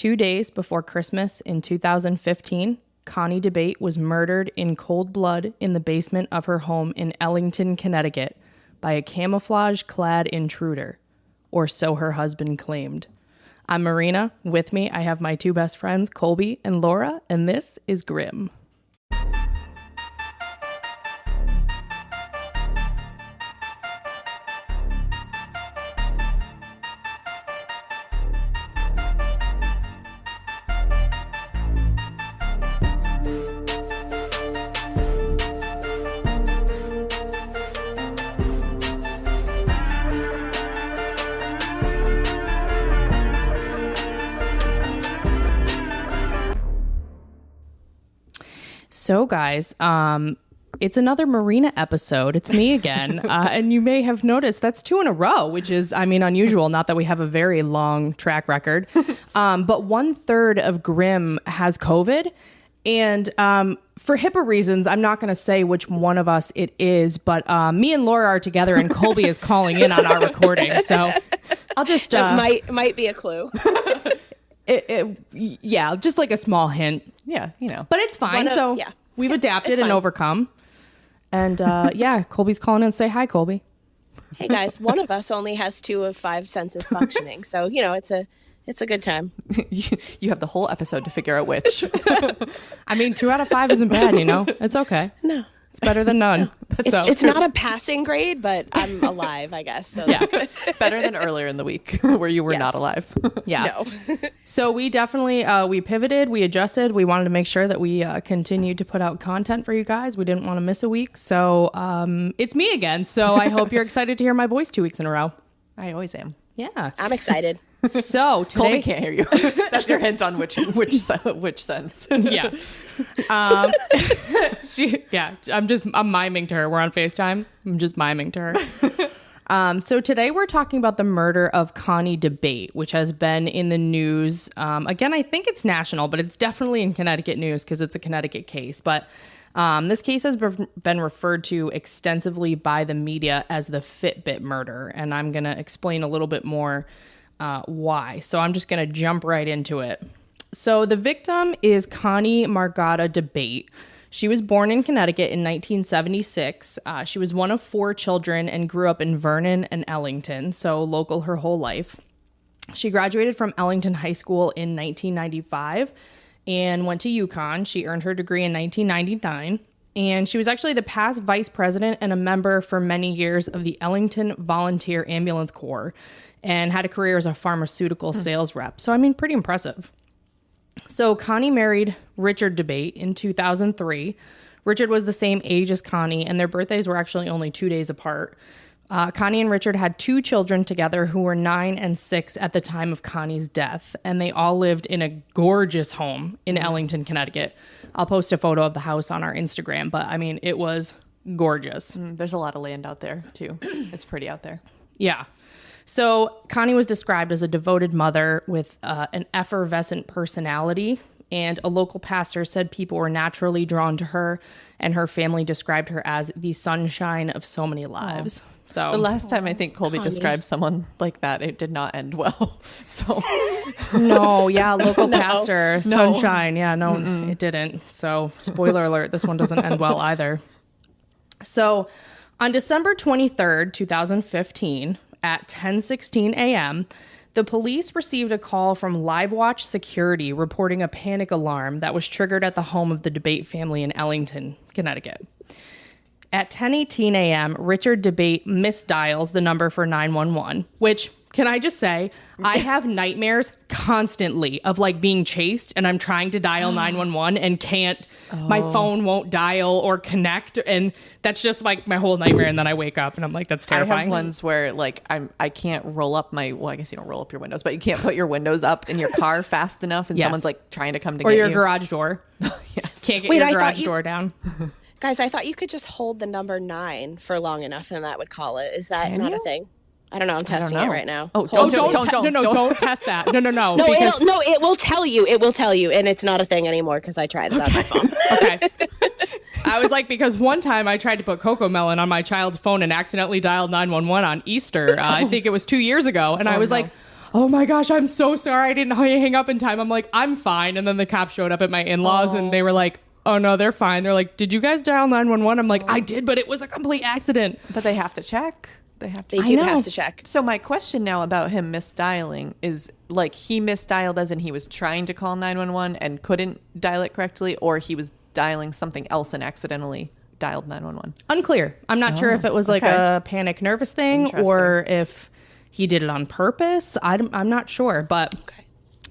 2 days before Christmas in 2015, Connie Dabate was murdered in cold blood in the basement of her home in Ellington, Connecticut, by a camouflage-clad intruder, or so her husband claimed. I'm Marina. With me, I have my two best friends, Colby and Laura, and this is Grim. So guys, it's another Marina episode. It's me again. And you may have noticed that's 2 in a row, which is, unusual. Not that we have a very long track record. But 1/3 of Grim has COVID. And for HIPAA reasons, I'm not going to say which one of us it is. But me and Laura are together and Colby is calling in on our recording. So I'll just... might be a clue. Yeah, just like a small hint. Yeah, But it's fine. We've adapted and overcome. And Colby's calling in. Say hi, Colby. Hey guys, one of us only has 2 of 5 senses functioning, so it's a good time. You have the whole episode to figure out which. 2 out of 5 isn't bad. It's okay. No. It's better than none. It's not a passing grade, but I'm alive, I guess. So that's good. Better than earlier in the week where you were not alive. Yeah. No. So we definitely, we pivoted, we adjusted. We wanted to make sure that we continued to put out content for you guys. We didn't want to miss a week. So it's me again. So I hope you're excited to hear my voice 2 weeks in a row. I always am. Yeah. I'm excited. So today... Colby can't hear you. That's your hint on which sense. Yeah. I'm miming to her. We're on FaceTime. I'm just miming to her. So today we're talking about the murder of Connie Dabate, which has been in the news. Again, I think it's national, but it's definitely in Connecticut news because it's a Connecticut case. But this case has been referred to extensively by the media as the Fitbit Murder. And I'm going to explain a little bit more why. So I'm just going to jump right into it. So the victim is Connie Margada Dabate. She was born in Connecticut in 1976. She was one of 4 children and grew up in Vernon and Ellington, so local her whole life. She graduated from Ellington High School in 1995 and went to UConn. She earned her degree in 1999. And she was actually the past vice president and a member for many years of the Ellington Volunteer Ambulance Corps and had a career as a pharmaceutical sales rep. So, pretty impressive. So Connie married Richard Dabate in 2003. Richard was the same age as Connie, and their birthdays were actually only 2 days apart. Connie and Richard had 2 children together who were 9 and 6 at the time of Connie's death, and they all lived in a gorgeous home in Ellington, Connecticut. I'll post a photo of the house on our Instagram, but it was gorgeous. There's a lot of land out there, too. It's pretty out there. Yeah. So Connie was described as a devoted mother with an effervescent personality, and a local pastor said people were naturally drawn to her, and her family described her as the sunshine of so many lives. So the last time I think Colby described someone like that, it did not end well. So local pastor, sunshine. Yeah, no, it didn't. So spoiler alert, this one doesn't end well either. So on December 23rd, 2015, at 10:16 a.m., the police received a call from LiveWatch Security reporting a panic alarm that was triggered at the home of the Dabate family in Ellington, Connecticut. At 10:18 a.m., Richard Dabate misdials the number for 911, which, can I just say, I have nightmares constantly of being chased and I'm trying to dial 911 and can't, my phone won't dial or connect. And that's just my whole nightmare. And then I wake up and I'm like, that's terrifying. I have ones where I can't roll up I guess you don't roll up your windows, but you can't put your windows up in your car fast enough. And someone's trying to come to get you. Or your garage door. Yes. Can't get your garage door down. Guys, I thought you could just hold the number 9 for long enough and that would call it. Is that not a thing? I don't know. I'm testing it right now. Oh, don't test that. No. No, it will tell you. It will tell you. And it's not a thing anymore because I tried it on my phone. Okay. I was because one time I tried to put Cocomelon on my child's phone and accidentally dialed 911 on Easter. I think it was 2 years ago. And I was like, oh my gosh, I'm so sorry. I didn't hang up in time. I'm like, I'm fine. And then the cops showed up at my in-laws and they were like, oh no, they're fine. They're like, did you guys dial 911? I'm like, I did, but it was a complete accident. But they have to check. They do have to check. So my question now about him misdialing is, like, he misdialed as in he was trying to call 911 and couldn't dial it correctly, or he was dialing something else and accidentally dialed 911? Unclear. I'm not sure if it was like a panic nervous thing or if he did it on purpose. I'm not sure, but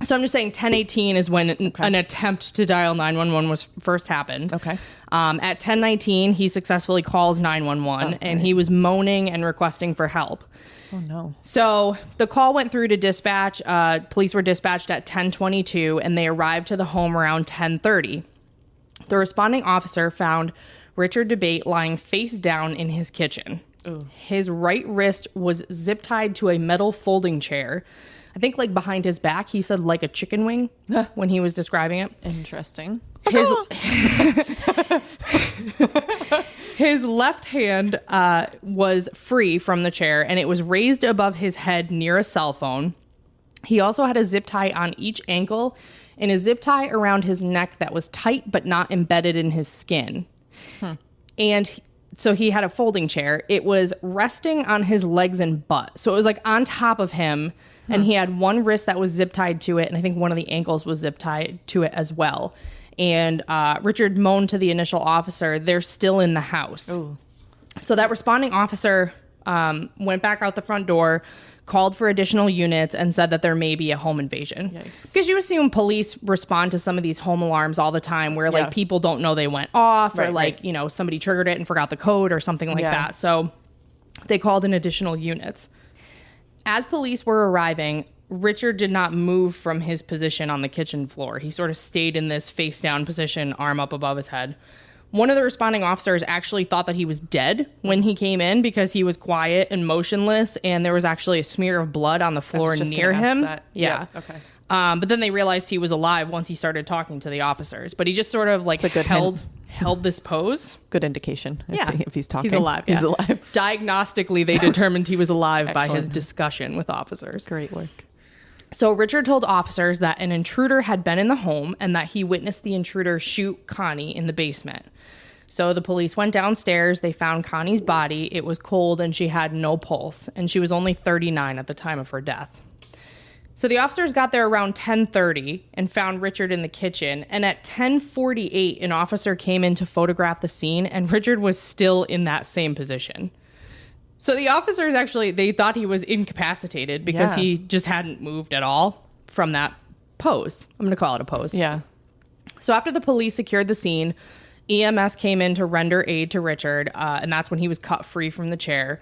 so I'm just saying 10:18 is when an attempt to dial 911 was first happened. Okay. At 10:19, he successfully calls 911 and he was moaning and requesting for help. Oh no. So the call went through to dispatch. Police were dispatched at 10:22 and they arrived to the home around 10:30. The responding officer found Richard Dabate lying face down in his kitchen. Ooh. His right wrist was zip tied to a metal folding chair. I think like behind his back, he said like a chicken wing when he was describing it. Interesting. His left hand was free from the chair and it was raised above his head near a cell phone. He also had a zip tie on each ankle and a zip tie around his neck that was tight but not embedded in his skin. And so he had a folding chair. It was resting on his legs and butt. So it was like on top of him. And he had one wrist that was zip tied to it. And I think one of the ankles was zip tied to it as well. And Richard moaned to the initial officer, they're still in the house. Ooh. So that responding officer went back out the front door, called for additional units, and said that there may be a home invasion. Because you assume police respond to some of these home alarms all the time where like people don't know they went off or you know, somebody triggered it and forgot the code or something like that. So they called in additional units. As police were arriving, Richard did not move from his position on the kitchen floor. He sort of stayed in this face down position, arm up above his head. One of the responding officers actually thought that he was dead when he came in because he was quiet and motionless, and there was actually a smear of blood on the floor near him. Yeah. Yep. Okay. But then they realized he was alive once he started talking to the officers. But he just sort of like held this pose. Good indication. If he's talking. He's alive. He's alive. Diagnostically, they determined he was alive by his discussion with officers. Great work. So Richard told officers that an intruder had been in the home and that he witnessed the intruder shoot Connie in the basement. So the police went downstairs. They found Connie's body. It was cold and she had no pulse. And she was only 39 at the time of her death. So the officers got there around 10:30 and found Richard in the kitchen. And at 10:48, an officer came in to photograph the scene and Richard was still in that same position. So the officers actually, they thought he was incapacitated because he just hadn't moved at all from that pose. I'm going to call it a pose. Yeah. So after the police secured the scene, EMS came in to render aid to Richard, and that's when he was cut free from the chair.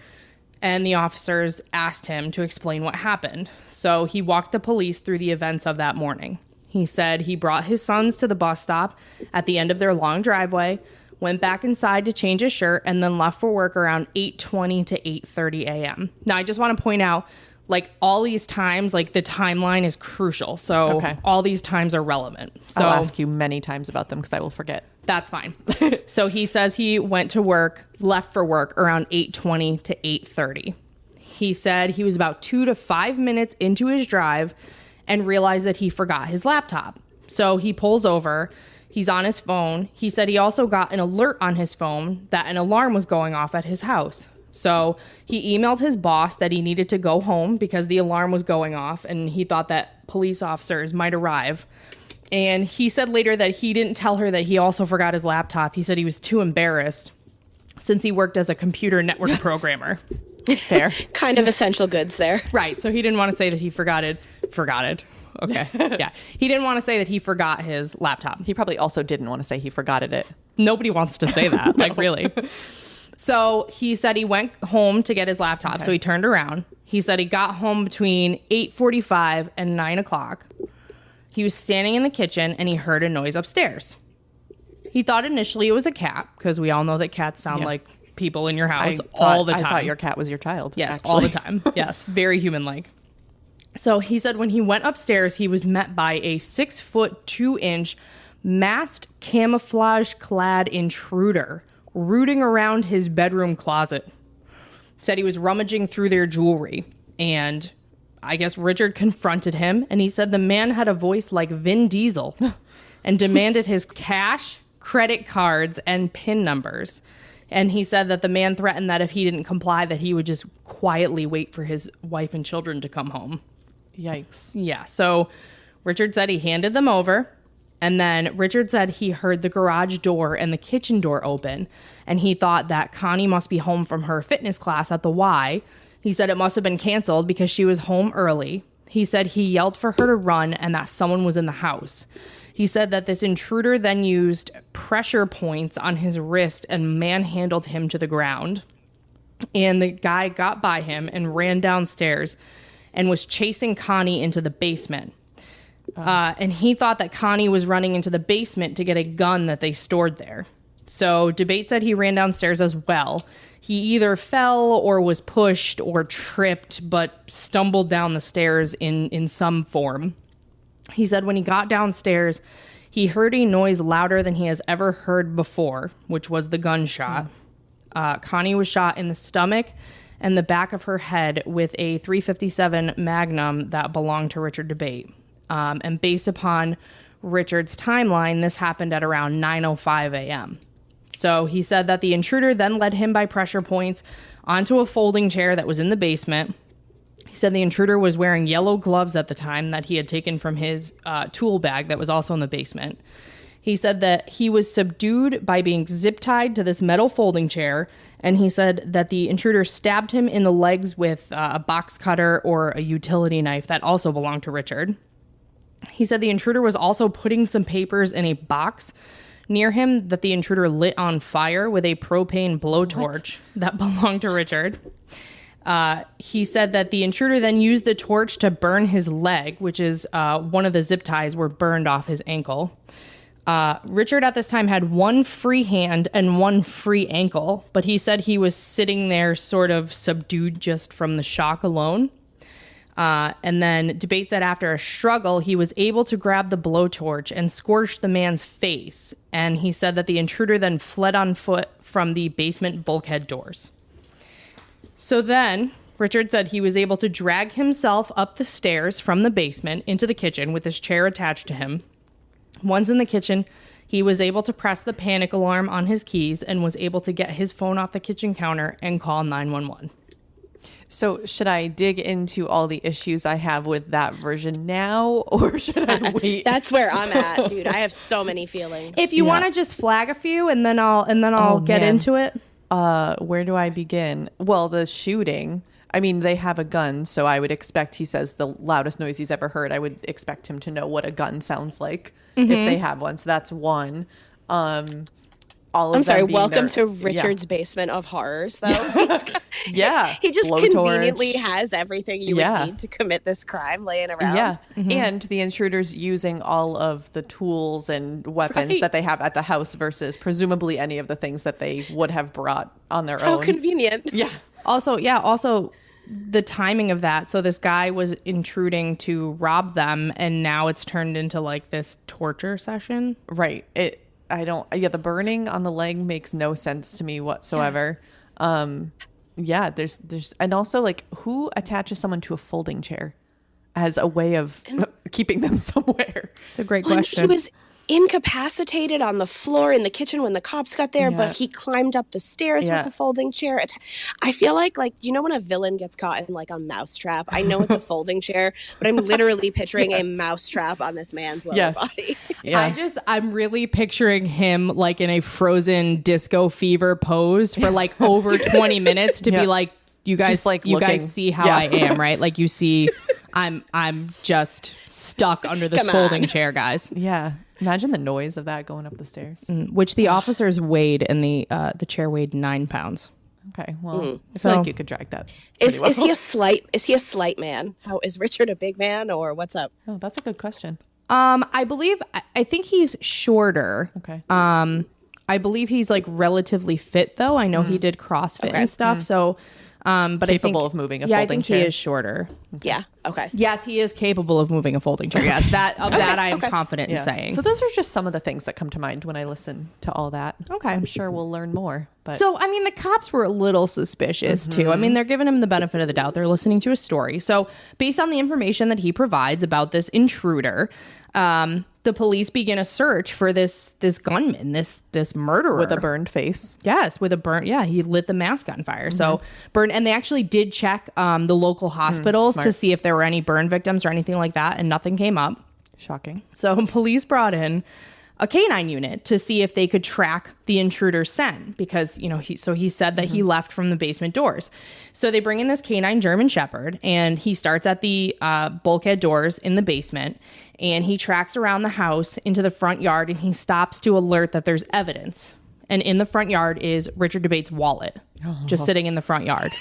And the officers asked him to explain what happened. So he walked the police through the events of that morning. He said he brought his sons to the bus stop at the end of their long driveway, went back inside to change his shirt, and then left for work around 8:20 to 8:30 a.m. Now, I just want to point out, like, all these times, like, the timeline is crucial. So all these times are relevant. So I'll ask you many times about them because I will forget. That's fine. So he says he went to work, left for work around 8:20 to 8:30. He said he was about 2 to 5 minutes into his drive and realized that he forgot his laptop. So he pulls over. He's on his phone. He said he also got an alert on his phone that an alarm was going off at his house. So he emailed his boss that he needed to go home because the alarm was going off and he thought that police officers might arrive. And he said later that he didn't tell her that he also forgot his laptop. He said he was too embarrassed since he worked as a computer network programmer. Fair. Kind of essential goods there. Right. So he didn't want to say that he forgot it. Okay. Yeah. He didn't want to say that he forgot his laptop. He probably also didn't want to say he forgot it. Nobody wants to say that. Like, really. So he said he went home to get his laptop. Okay. So he turned around. He said he got home between 8:45 and 9 o'clock. He was standing in the kitchen and he heard a noise upstairs. He thought initially it was a cat because we all know that cats sound like people in your house all the time. I thought your cat was your child. Yes, actually. All the time. Yes, very human-like. So he said when he went upstairs, he was met by a 6'2" masked camouflaged-clad intruder rooting around his bedroom closet. Said he was rummaging through their jewelry, and I guess Richard confronted him, and he said the man had a voice like Vin Diesel and demanded his cash, credit cards, and PIN numbers. And he said that the man threatened that if he didn't comply, that he would just quietly wait for his wife and children to come home. Yikes. Yeah, so Richard said he handed them over, and then Richard said he heard the garage door and the kitchen door open, and he thought that Connie must be home from her fitness class at the Y. He said it must have been canceled because she was home early. He said he yelled for her to run and that someone was in the house. He said that this intruder then used pressure points on his wrist and manhandled him to the ground. And the guy got by him and ran downstairs and was chasing Connie into the basement. And he thought that Connie was running into the basement to get a gun that they stored there. So Dabate said he ran downstairs as well. He either fell or was pushed or tripped, but stumbled down the stairs in some form. He said when he got downstairs, he heard a noise louder than he has ever heard before, which was the gunshot. Connie was shot in the stomach and the back of her head with a .357 Magnum that belonged to Richard Dabate. And based upon Richard's timeline, this happened at around 9:05 a.m. So he said that the intruder then led him by pressure points onto a folding chair that was in the basement. He said the intruder was wearing yellow gloves at the time that he had taken from his tool bag that was also in the basement. He said that he was subdued by being zip tied to this metal folding chair. And he said that the intruder stabbed him in the legs with a box cutter or a utility knife that also belonged to Richard. He said the intruder was also putting some papers in a box near him that the intruder lit on fire with a propane blowtorch that belonged to Richard. He said that the intruder then used the torch to burn his leg, which is one of the zip ties were burned off his ankle. Richard at this time had one free hand and one free ankle, but he said he was sitting there sort of subdued just from the shock alone. And then Dabate said after a struggle, he was able to grab the blowtorch and scorch the man's face. And he said that the intruder then fled on foot from the basement bulkhead doors. So then Richard said he was able to drag himself up the stairs from the basement into the kitchen with his chair attached to him. Once in the kitchen, he was able to press the panic alarm on his keys and was able to get his phone off the kitchen counter and call 911. So should I dig into all the issues I have with that version now, or should I wait? That's where I'm at, dude. I have so many feelings. If you want to just flag a few and then I'll get into it. Where do I begin? Well, the shooting. I mean, they have a gun, so I would expect, he says, the loudest noise he's ever heard. I would expect him to know what a gun sounds like if they have one. So that's one. I'm sorry, welcome to Richard's basement of horrors, though. Yeah. He just conveniently has everything you would need to commit this crime laying around. Yeah. And the intruders using all of the tools and weapons that they have at the house versus presumably any of the things that they would have brought on their own. How convenient. Yeah. Also, the timing of that. So this guy was intruding to rob them, and now it's turned into like this torture session. Right. The burning on the leg makes no sense to me whatsoever. There's and also, like, who attaches someone to a folding chair as a way of keeping them somewhere? It's a great question. He was incapacitated on the floor in the kitchen when the cops got there, but he climbed up the stairs with the folding chair. I feel like you know when a villain gets caught in like a mousetrap? I know it's a folding chair, but I'm literally picturing a mousetrap on this man's lower body. I'm really picturing him like in a Frozen Disco Fever pose for like over 20 minutes to be like, you guys guys see how I am, right? Like you see I'm just stuck under this folding chair, guys. Yeah. Imagine the noise of that going up the stairs. Which the officers weighed, and the chair weighed 9 pounds. Okay, well, I feel like you could drag that. Is he a slight man? How is Richard a big man, or what's up? Oh, that's a good question. I think he's shorter. Okay. I believe he's like relatively fit though. I know he did CrossFit and stuff. So But capable of moving a folding chair. Yeah, I think he is shorter. Okay. Yeah. Okay. Yes, he is capable of moving a folding chair. Yes, that I am confident in saying. So those are just some of the things that come to mind when I listen to all that. Okay. I'm sure we'll learn more. But So, I mean, the cops were a little suspicious too. I mean, they're giving him the benefit of the doubt. They're listening to a story. So, based on the information that he provides about this intruder, the police begin a search for this gunman, this murderer with a burned face. Yes, with a burnt. Yeah, he lit the mask on fire. So burn, and they actually did check the local hospitals to see if there were any burn victims or anything like that, and nothing came up. Shocking. So police brought in a canine unit to see if they could track the intruder's scent because, he said that he left from the basement doors. So they bring in this canine German Shepherd and he starts at the bulkhead doors in the basement and he tracks around the house into the front yard and he stops to alert that there's evidence. And in the front yard is Richard Dabate's wallet just sitting in the front yard.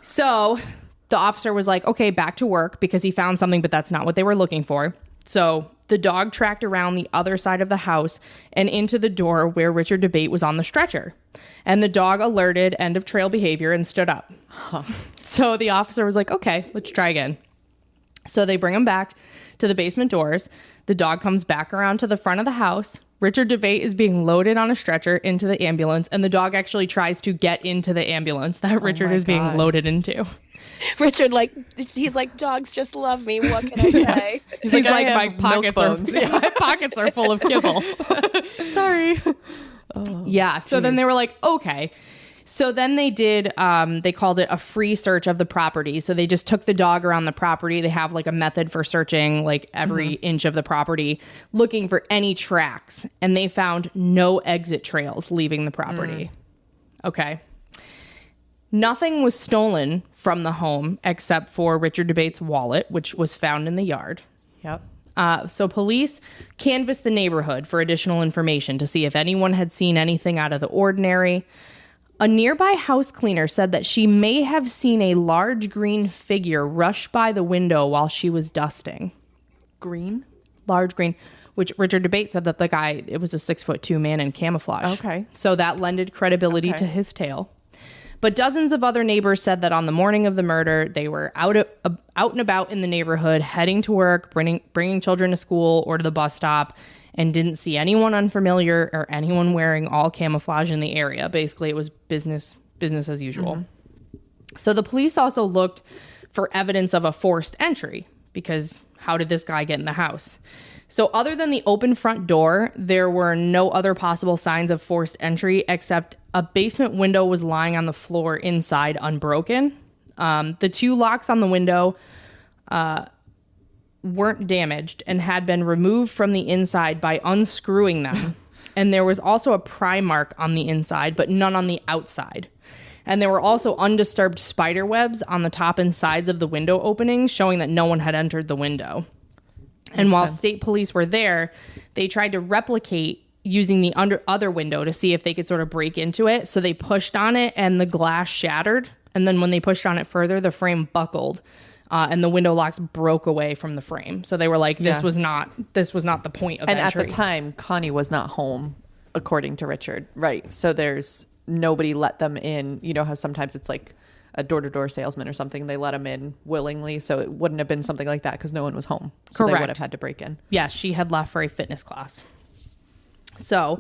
So the officer was like, okay, back to work because he found something, but that's not what they were looking for. So the dog tracked around the other side of the house and into the door where Richard Dabate was on the stretcher. And the dog alerted end of trail behavior and stood up. So the officer was like, okay, let's try again. So they bring him back to the basement doors. The dog comes back around to the front of the house. Richard Dabate is being loaded on a stretcher into the ambulance. And the dog actually tries to get into the ambulance that Richard is being loaded into. Richard, he's like, dogs just love me. What can I say? He's like my pockets are full of kibble. Sorry. Yeah. So then they were like, okay. So then they did, they called it a free search of the property. So they just took the dog around the property. They have like a method for searching like every inch of the property, looking for any tracks. And they found no exit trails leaving the property. Okay. Nothing was stolen from the home except for Richard Dabate's wallet, which was found in the yard. Yep. So police canvassed the neighborhood for additional information to see if anyone had seen anything out of the ordinary. A nearby house cleaner said that she may have seen a large green figure rush by the window while she was dusting. Green? Large green, which Richard Dabate said that the guy, it was a 6'2" man in camouflage. Okay. So that lended credibility to his tale. But dozens of other neighbors said that on the morning of the murder, they were out and about in the neighborhood, heading to work, bringing children to school or to the bus stop, and didn't see anyone unfamiliar or anyone wearing all camouflage in the area. Basically, it was business as usual. So the police also looked for evidence of a forced entry because how did this guy get in the house? So other than the open front door, there were no other possible signs of forced entry except a basement window was lying on the floor inside unbroken. The two locks on the window weren't damaged and had been removed from the inside by unscrewing them. And there was also a pry mark on the inside, but none on the outside. And there were also undisturbed spider webs on the top and sides of the window openings, showing that no one had entered the window. And while state police were there, they tried to replicate using the other window to see if they could sort of break into it. So they pushed on it and the glass shattered. And then when they pushed on it further, the frame buckled and the window locks broke away from the frame. So they were like, this was not the point of entry. And at the time, Connie was not home, according to Richard. Right. So there's nobody let them in. You know how sometimes it's like a door-to-door salesman or something, they let them in willingly. So it wouldn't have been something like that because no one was home. So Correct. They would have had to break in. Yeah, she had left for a fitness class. So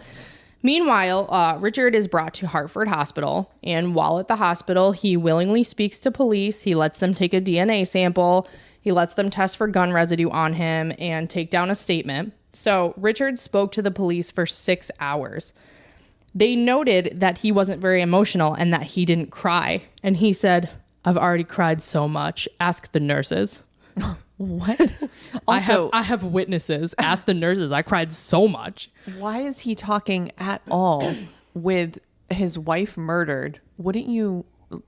meanwhile, Richard is brought to Hartford Hospital. And while at the hospital, he willingly speaks to police. He lets them take a DNA sample. He lets them test for gun residue on him and take down a statement. So Richard spoke to the police for 6 hours. They noted that he wasn't very emotional and that he didn't cry. And he said, "I've already cried so much. Ask the nurses." What? Also, I have witnesses. Ask the nurses. I cried so much. Why is he talking at all with his wife murdered? Wouldn't you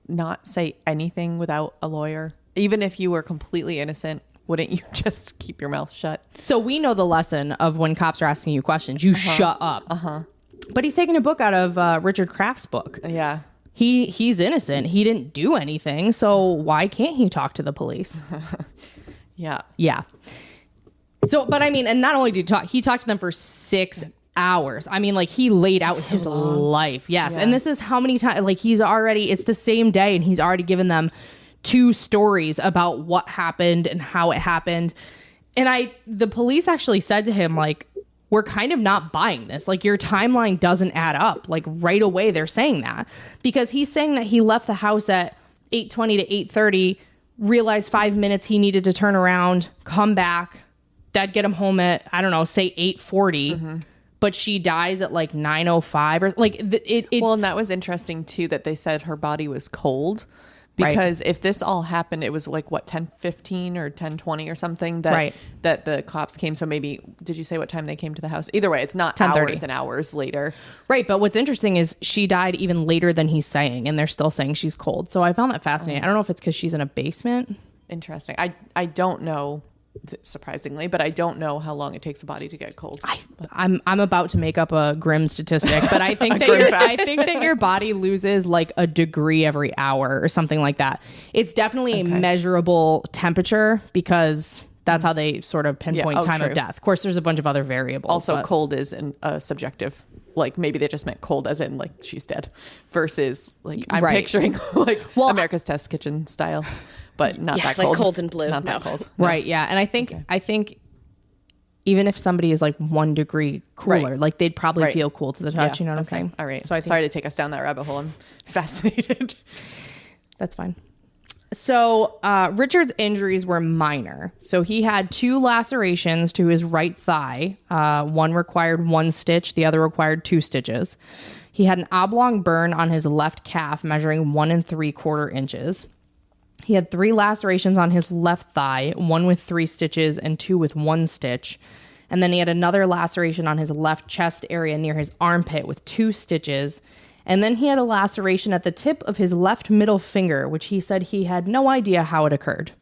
not say anything without a lawyer? Even if you were completely innocent, wouldn't you just keep your mouth shut? So we know the lesson of when cops are asking you questions. You shut up. But he's taking a book out of Richard Kraft's book. Yeah. He's innocent. He didn't do anything. So why can't he talk to the police? Yeah. Yeah. So, but I mean, and not only did he talk to them for 6 hours. I mean, like, he laid out his life. Yes. Yeah. And this is how many times, like, it's the same day and he's already given them 2 stories about what happened and how it happened. And the police actually said to him, like, we're kind of not buying this. Like, your timeline doesn't add up. Like, right away they're saying that, because he's saying that he left the house at 8:20 to 8:30, realized 5 minutes he needed to turn around, come back. That'd get him home at, I don't know, say 8:40. But she dies at like 9:05 or like Well, and that was interesting too, that they said her body was cold, because if this all happened, it was like what, 10:15 or 10:20 or something that the cops came. So maybe, did you say what time they came to the house? Either way, it's not 10:30. Hours and hours later. Right. But what's interesting is she died even later than he's saying, and they're still saying she's cold. So I found that fascinating. I don't know if it's because she's in a basement. Interesting. I don't know, surprisingly, but I don't know how long it takes a body to get cold. I'm about to make up a grim statistic, but I think that your body loses like a degree every hour or something like that. It's definitely a measurable temperature, because that's how they sort of pinpoint time of death. Of course, there's a bunch of other variables. Also, cold is subjective. Like, maybe they just meant cold as in like she's dead, versus like I'm picturing like America's Test Kitchen style, but not that cold. Like cold and blue. Not that cold. Right. Yeah. And I think even if somebody is like 1 degree cooler, like they'd probably feel cool to the touch. You know what I'm saying? All right. So sorry to take us down that rabbit hole. I'm fascinated. That's fine. So Richard's injuries were minor. So he had 2 lacerations to his right thigh. One required 1 stitch. The other required 2 stitches. He had an oblong burn on his left calf measuring 1 3/4 inches. He had 3 lacerations on his left thigh, 1 with 3 stitches and 2 with 1 stitch. And then he had another laceration on his left chest area near his armpit with 2 stitches. And then he had a laceration at the tip of his left middle finger, which he said he had no idea how it occurred.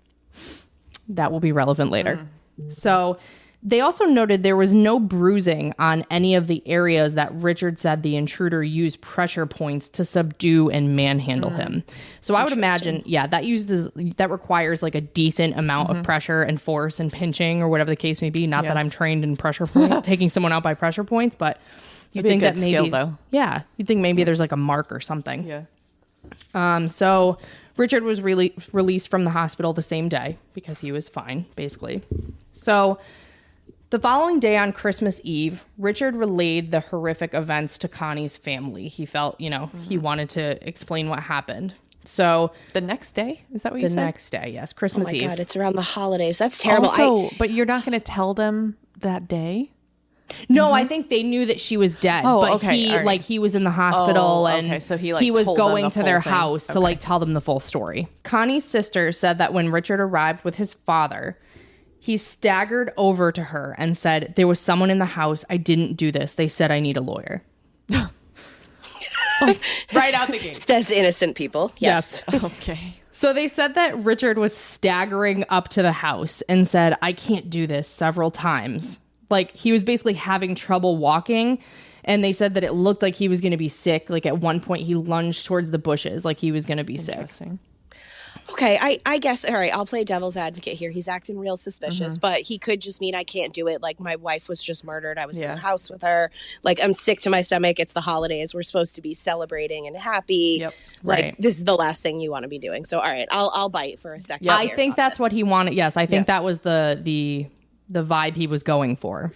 That will be relevant later. So they also noted there was no bruising on any of the areas that Richard said the intruder used pressure points to subdue and manhandle him. So I would imagine, that requires like a decent amount of pressure and force and pinching or whatever the case may be. Not that I'm trained in pressure point, taking someone out by pressure points, but you think that maybe skill, though. Yeah, you think maybe there's like a mark or something. Yeah. So Richard was released from the hospital the same day because he was fine, basically. So the following day on Christmas Eve, Richard relayed the horrific events to Connie's family. He felt, he wanted to explain what happened. So the next day, is that what you said? The next day, yes, Christmas Eve. Oh my God, it's around the holidays. That's terrible. Also, but you're not going to tell them that day? No, I think they knew that she was dead. But he was in the hospital and so he was going to their house to like tell them the full story. Connie's sister said that when Richard arrived with his father, he staggered over to her and said, "There was someone in the house. I didn't do this. They said I need a lawyer." Right out the gate. Says innocent people. Yes. Okay. So they said that Richard was staggering up to the house and said, "I can't do this," several times. Like, he was basically having trouble walking, and they said that it looked like he was going to be sick. Like, at one point, he lunged towards the bushes like he was going to be sick. Okay, I guess, all right, I'll play devil's advocate here. He's acting real suspicious, but he could just mean I can't do it. Like, my wife was just murdered. I was in the house with her. Like, I'm sick to my stomach. It's the holidays. We're supposed to be celebrating and happy. Yep. Like, this is the last thing you want to be doing. So, all right, I'll bite for a second. I think that's what he wanted. Yes, I think that was the vibe he was going for.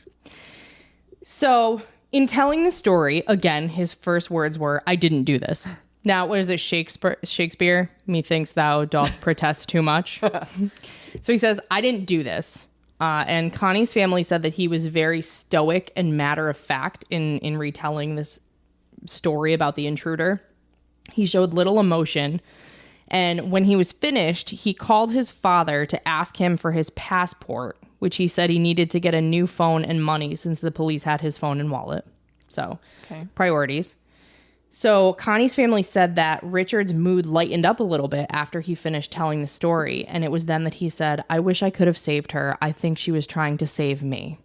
So in telling the story, again, his first words were, "I didn't do this." Now, what is it? Shakespeare? Methinks thou doth protest too much. So he says, "I didn't do this." And Connie's family said that he was very stoic and matter of fact in retelling this story about the intruder. He showed little emotion. And when he was finished, he called his father to ask him for his passport, which he said he needed to get a new phone and money since the police had his phone and wallet. So, priorities. So Connie's family said that Richard's mood lightened up a little bit after he finished telling the story. And it was then that he said, "I wish I could have saved her. I think she was trying to save me."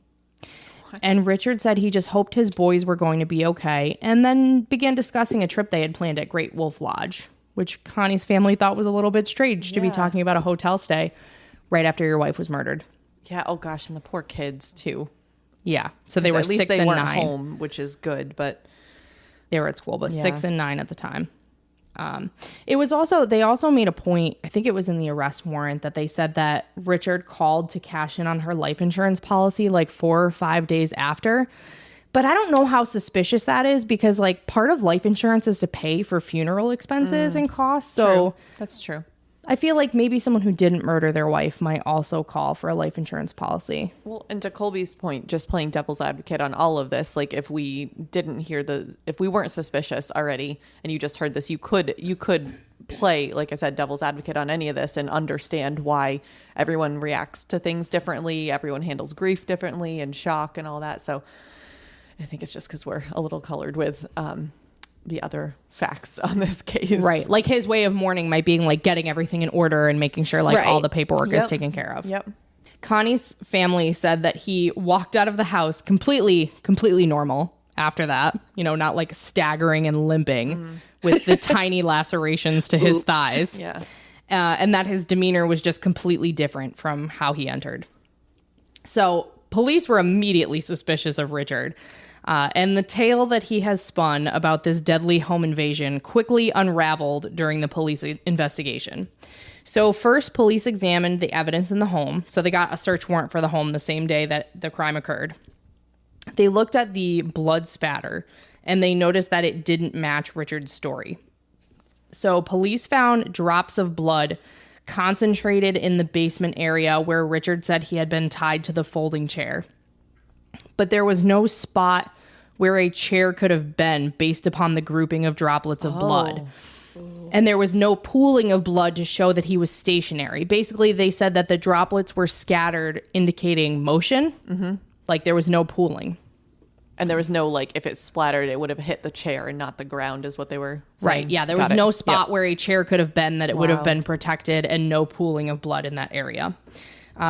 What? And Richard said he just hoped his boys were going to be okay, and then began discussing a trip they had planned at Great Wolf Lodge, which Connie's family thought was a little bit strange to be talking about a hotel stay right after your wife was murdered. Yeah. Oh gosh. And the poor kids too. Yeah. So they were at least 6 they and weren't 9. home, which is good, but They were at school, but Yeah. 6 and 9 at the time. It was also, they also made a point, I think it was in the arrest warrant, that they said that Richard called to cash in on her life insurance policy like 4 or 5 days after. But I don't know how suspicious that is, because like part of life insurance is to pay for funeral expenses and costs. So that's true. I feel like maybe someone who didn't murder their wife might also call for a life insurance policy. Well, and to Colby's point, just playing devil's advocate on all of this, like if we didn't hear if we weren't suspicious already and you just heard this, you could play, like I said, devil's advocate on any of this and understand why everyone reacts to things differently. Everyone handles grief differently and shock and all that. So I think it's just because we're a little colored with the other facts on this case. Right. Like his way of mourning might be like getting everything in order and making sure like all the paperwork is taken care of. Yep. Connie's family said that he walked out of the house completely normal after that, you know, not like staggering and limping with the tiny lacerations to his thighs. Yeah. And that his demeanor was just completely different from how he entered. So police were immediately suspicious of Richard. And the tale that he has spun about this deadly home invasion quickly unraveled during the police investigation. So first, police examined the evidence in the home. So they got a search warrant for the home the same day that the crime occurred. They looked at the blood spatter, and they noticed that it didn't match Richard's story. So police found drops of blood concentrated in the basement area where Richard said he had been tied to the folding chair. But there was no spot where a chair could have been based upon the grouping of droplets of blood. And there was no pooling of blood to show that he was stationary. Basically, they said that the droplets were scattered, indicating motion. Like there was no pooling. And there was no, like, if it splattered, it would have hit the chair and not the ground, is what they were saying. Right. Yeah. There was no spot where a chair could have been that it would have been protected, and no pooling of blood in that area.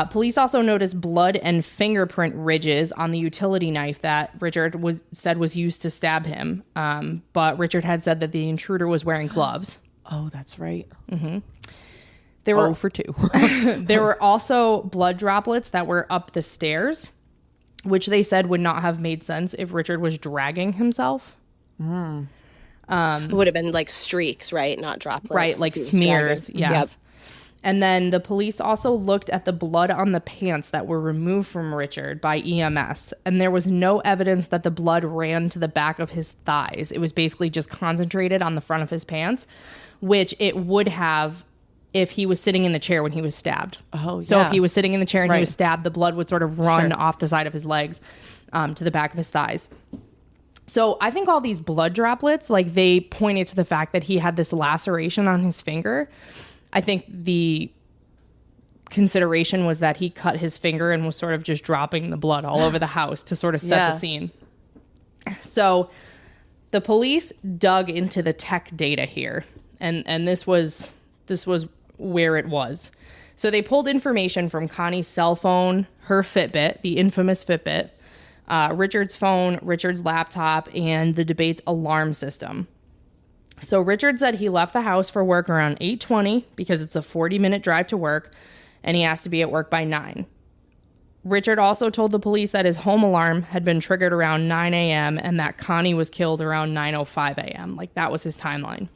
Police also noticed blood and fingerprint ridges on the utility knife that Richard said was used to stab him. But Richard had said that the intruder was wearing gloves. Oh, that's right. There were 0 for 2. There were also blood droplets that were up the stairs, which they said would not have made sense if Richard was dragging himself. It would have been like streaks, right? Not droplets. Right, like smears. Yes. Yep. And then the police also looked at the blood on the pants that were removed from Richard by EMS. And there was no evidence that the blood ran to the back of his thighs. It was basically just concentrated on the front of his pants, which it would have if he was sitting in the chair when he was stabbed. Oh, So yeah. if he was sitting in the chair and he was stabbed, the blood would sort of run off the side of his legs to the back of his thighs. So I think all these blood droplets, like they pointed to the fact that he had this laceration on his finger. I think the consideration was that he cut his finger and was sort of just dropping the blood all over the house to sort of set the scene. So the police dug into the tech data here, and this was where it was. So they pulled information from Connie's cell phone, her Fitbit, the infamous Fitbit, Richard's phone, Richard's laptop, and the Dabate's alarm system. So Richard said he left the house for work around 8:20 because it's a 40-minute drive to work, and he has to be at work by 9. Richard also told the police that his home alarm had been triggered around 9 a.m. and that Connie was killed around 9:05 a.m. Like that was his timeline.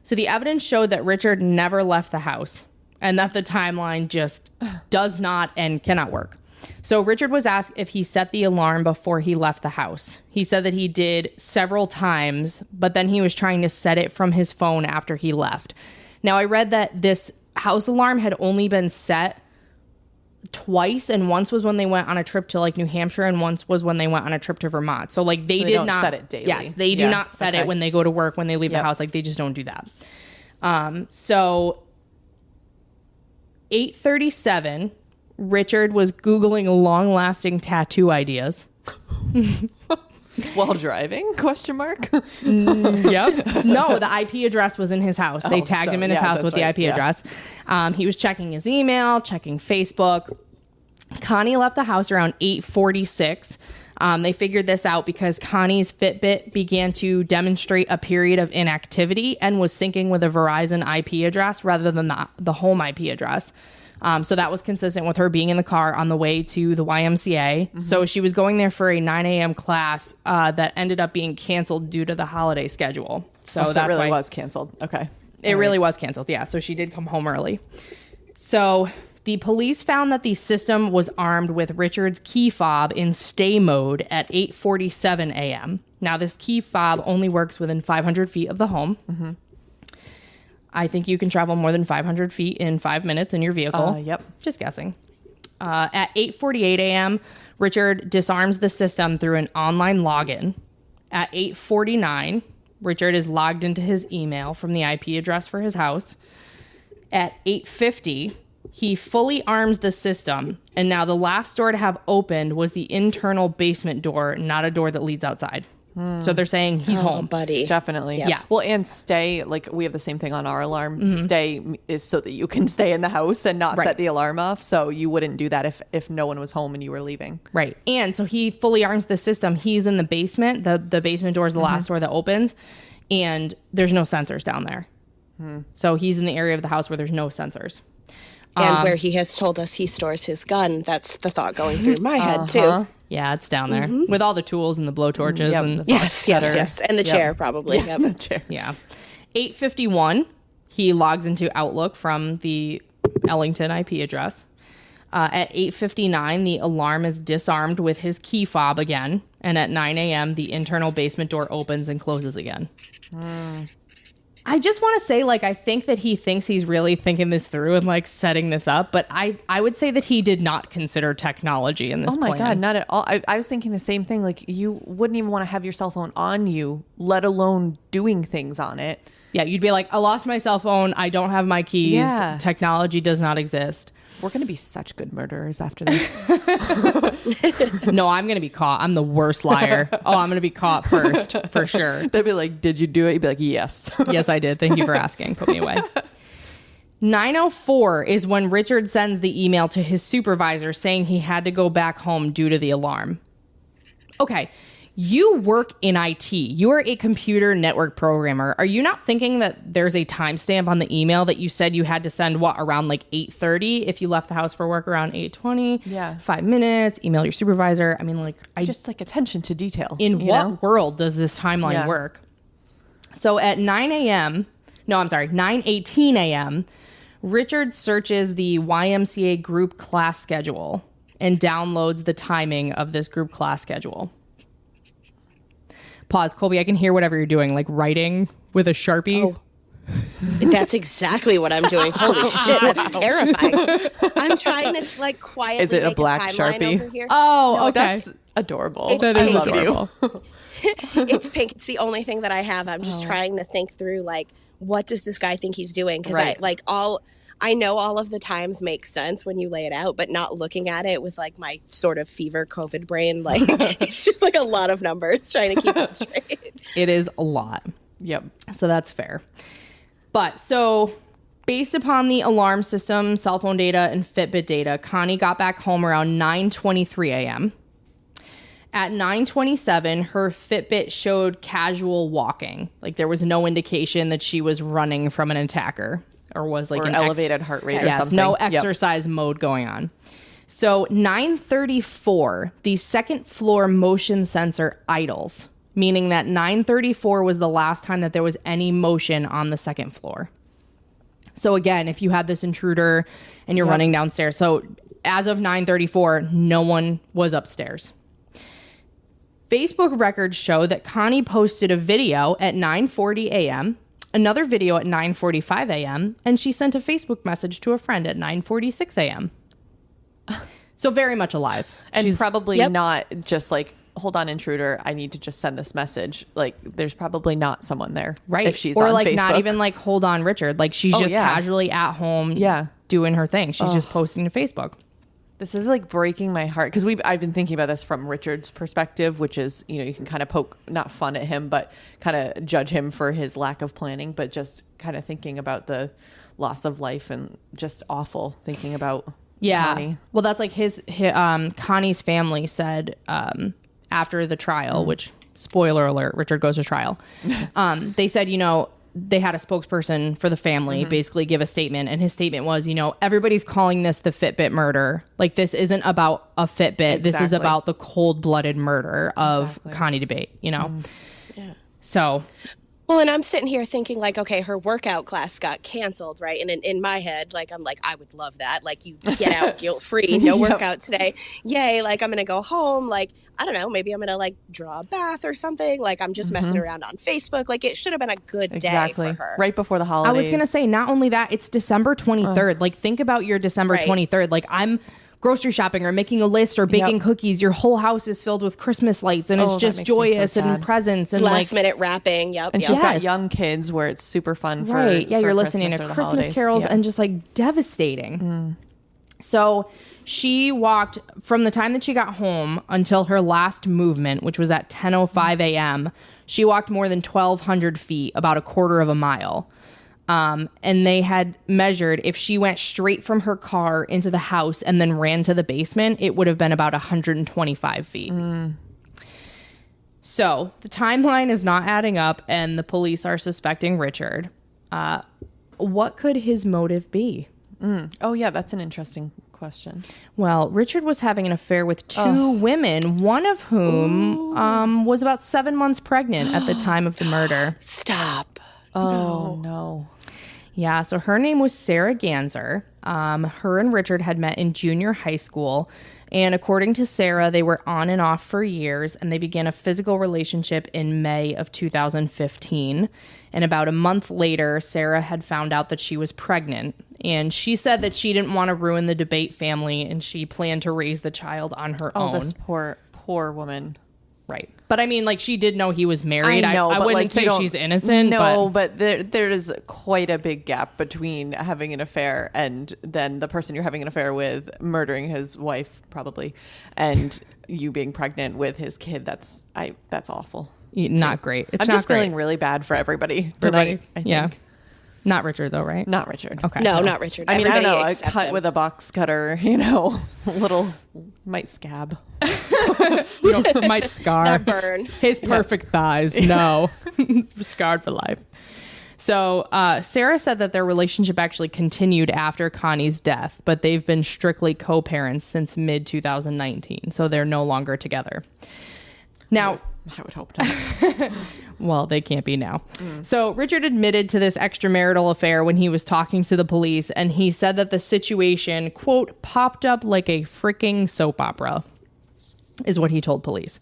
So the evidence showed that Richard never left the house and that the timeline just does not and cannot work. So Richard was asked if he set the alarm before he left the house. He said that he did several times, but then he was trying to set it from his phone after he left. Now, I read that this house alarm had only been set twice, and once was when they went on a trip to like New Hampshire, and once was when they went on a trip to Vermont. So like they did not set it daily. Yes, they do not set it when they go to work, when they leave the house. Like they just don't do that. So 8:37, Richard was Googling long-lasting tattoo ideas. While driving? Question mark. Yep. No, the IP address was in his house. They tagged him in his house with the IP address. He was checking his email, checking Facebook. Connie left the house around 8:46. They figured this out because Connie's Fitbit began to demonstrate a period of inactivity and was syncing with a Verizon IP address rather than the home IP address. So that was consistent with her being in the car on the way to the YMCA. Mm-hmm. So she was going there for a 9 a.m. class that ended up being canceled due to the holiday schedule. So that really was canceled. Okay. It really was canceled. Yeah. So she did come home early. So the police found that the system was armed with Richard's key fob in stay mode at 8:47 a.m. Now, this key fob only works within 500 feet of the home. Mm-hmm. I think you can travel more than 500 feet in 5 minutes in your vehicle. Yep. Just guessing. At 8:48 a.m., Richard disarms the system through an online login. At 8:49, Richard is logged into his email from the IP address for his house. At 8:50, he fully arms the system, and now the last door to have opened was the internal basement door, not a door that leads outside. So they're saying he's home. Buddy. Definitely. Yeah. Well, and stay, like we have the same thing on our alarm. Mm-hmm. Stay is so that you can stay in the house and not set the alarm off. So you wouldn't do that if no one was home and you were leaving. Right. And so he fully arms the system. He's in the basement. The basement door is the last door that opens, and there's no sensors down there. So he's in the area of the house where there's no sensors. And where he has told us he stores his gun. That's the thought going through my head, too. Yeah, it's down there with all the tools and the blowtorches. And yes. And the chair, probably. Yeah, the chair. Yeah. 8:51, he logs into Outlook from the Ellington IP address. At 8:59, the alarm is disarmed with his key fob again. And at 9 a.m., the internal basement door opens and closes again. I just want to say, like, I think that he thinks he's really thinking this through and, like, setting this up. But I would say that he did not consider technology in this plan. God, not at all. I was thinking the same thing. Like, you wouldn't even want to have your cell phone on you, let alone doing things on it. Yeah, you'd be like, I lost my cell phone. I don't have my keys. Yeah. Technology does not exist. We're going to be such good murderers after this. No, I'm going to be caught. I'm the worst liar. Oh, I'm going to be caught first, for sure. They'd be like, did you do it? You'd be like, yes. Yes, I did. Thank you for asking. Put me away. 9:04 is when Richard sends the email to his supervisor saying he had to go back home due to the alarm. Okay. You work in IT. You are a computer network programmer. Are you not thinking that there's a timestamp on the email that you said you had to send, around like 8:30 if you left the house for work around 8:20? Yeah. 5 minutes, email your supervisor. I mean, like, just like attention to detail. In what world does this timeline work? So at 9:18 a.m., Richard searches the YMCA group class schedule and downloads the timing of this group class schedule. Pause. Colby, I can hear whatever you're doing, like writing with a Sharpie. Oh. That's exactly what I'm doing. Holy shit, that's terrifying. I'm trying to like quietly Is it a make black Sharpie over here. Oh, no, okay. That's adorable. That is adorable. It's pink. It's the only thing that I have. I'm just trying to think through like, what does this guy think he's doing? Because I know all of the times make sense when you lay it out, but not looking at it with like my sort of fever COVID brain, like it's just like a lot of numbers trying to keep it straight. It is a lot. Yep. So that's fair. But so based upon the alarm system, cell phone data, and Fitbit data, Connie got back home around 9:23 a.m. At 9:27, her Fitbit showed casual walking. Like there was no indication that she was running from an attacker. Or was like an elevated heart rate or something. No exercise mode going on. So 9:34, the second floor motion sensor idles, meaning that 9:34 was the last time that there was any motion on the second floor. So again, if you had this intruder and you're running downstairs. So as of 9:34, no one was upstairs. Facebook records show that Connie posted a video at 9:40 a.m., another video at 9:45 a.m., and she sent a Facebook message to a friend at 9:46 a.m. So very much alive. And she's probably not just like, hold on, intruder, I need to just send this message. Like, there's probably not someone there. Right. If she's or on like Facebook. Not even like, hold on, Richard. Like she's just casually at home doing her thing. She's just posting to Facebook. This is like breaking my heart because I've been thinking about this from Richard's perspective, which is, you can kind of poke, not fun at him, but kind of judge him for his lack of planning, but just kind of thinking about the loss of life and just awful thinking about Connie. Well, that's like his Connie's family said after the trial, which spoiler alert, Richard goes to trial. They said, they had a spokesperson for the family basically give a statement, and his statement was, everybody's calling this the Fitbit murder. Like, this isn't about a Fitbit. Exactly. This is about the cold-blooded murder of Connie Dabate, Yeah. So... Well, and I'm sitting here thinking, like, okay, her workout class got canceled, right? And in my head, like, I'm like, I would love that. Like, you get out guilt-free, no workout today. Yay, like, I'm going to go home. Like, I don't know, maybe I'm going to, like, draw a bath or something. Like, I'm just messing around on Facebook. Like, it should have been a good day for her. Right before the holidays. I was going to say, not only that, it's December 23rd. Like, think about your December 23rd. Like, I'm grocery shopping or making a list or baking cookies. Your whole house is filled with Christmas lights, and it's just joyous and presents and last minute wrapping. And she's got young kids where it's super fun for you're listening Christmas to Christmas carols and just like devastating. So she walked from the time that she got home until her last movement, which was at 10:05 a.m. She walked more than 1,200 feet, about a quarter of a mile. And they had measured, if she went straight from her car into the house and then ran to the basement, it would have been about 125 feet. So the timeline is not adding up, and the police are suspecting Richard. What could his motive be? Oh, yeah, that's an interesting question. Well, Richard was having an affair with two women, one of whom was about 7 months pregnant at the time of the murder. Stop. Oh, no. Yeah, so her name was Sarah Ganser. Her and Richard had met in junior high school. And according to Sarah, they were on and off for years, and they began a physical relationship in May of 2015. And about a month later, Sarah had found out that she was pregnant. And she said that she didn't want to ruin the Dabate family, and she planned to raise the child on her own. Oh, this poor woman. Right. But I mean, like, she did know he was married. I know, I wouldn't say she's innocent. No, but there is quite a big gap between having an affair and then the person you're having an affair with murdering his wife, probably, and you being pregnant with his kid. That's awful. Not great. I'm just feeling really bad for everybody tonight. I think. Yeah. Not Richard, though, right? Not Richard. Okay. No, not Richard. I mean, Everybody I don't know. A cut him. with a box cutter, little might scab. Might scar. That burn. His perfect thighs. No. Scarred for life. So Sarah said that their relationship actually continued after Connie's death, but they've been strictly co-parents since mid-2019. So they're no longer together. Now... I would hope not. Well, they can't be now. So Richard admitted to this extramarital affair when he was talking to the police, and he said that the situation, quote, popped up like a freaking soap opera, is what he told police.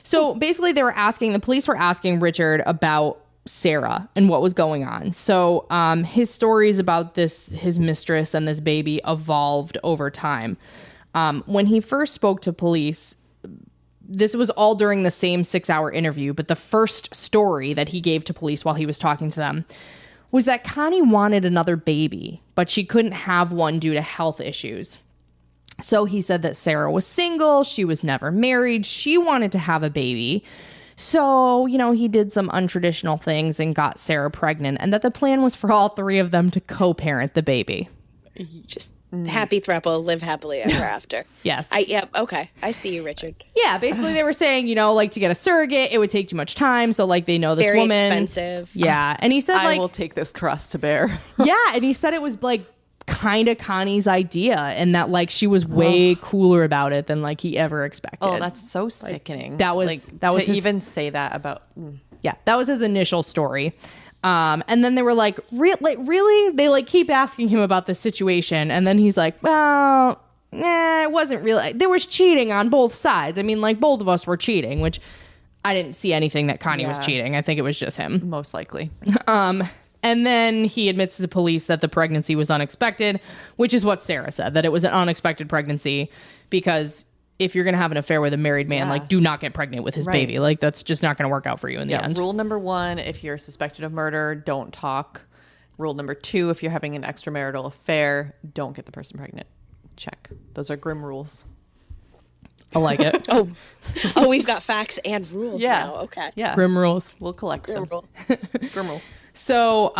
So basically the police were asking Richard about Sarah and what was going on. So his stories about his mistress and this baby evolved over time. When he first spoke to police, this was all during the same 6-hour interview, but the first story that he gave to police while he was talking to them was that Connie wanted another baby, but she couldn't have one due to health issues. So he said that Sarah was single, she was never married, she wanted to have a baby. So, he did some untraditional things and got Sarah pregnant, and that the plan was for all three of them to co-parent the baby. Just happy throuple, live happily ever after. Yes. Okay. I see you, Richard. Yeah, basically they were saying, like, to get a surrogate, it would take too much time. So, like, they know this Very woman. expensive. Yeah. And he said, I will take this cross to bear. Yeah. And he said it was, like, kind of Connie's idea, and that, like, she was way cooler about it than, like, he ever expected. Oh, that's so sickening. That was his, even say that about. Yeah, that was his initial story. And then they were like, really? They like keep asking him about the situation. And then he's like, well, it wasn't really. There was cheating on both sides. I mean, like, both of us were cheating, which I didn't see anything that Connie was cheating. I think it was just him. Most likely. And then he admits to the police that the pregnancy was unexpected, which is what Sarah said, that it was an unexpected pregnancy because if you're going to have an affair with a married man, like, do not get pregnant with his baby. Like, that's just not going to work out for you in the end. Rule number 1, if you're suspected of murder, don't talk. Rule number 2, if you're having an extramarital affair, don't get the person pregnant. Check. Those are grim rules. I like it. Oh, we've got facts and rules now. Okay. Yeah. Grim rules. We'll collect them. Rule. Grim rule. So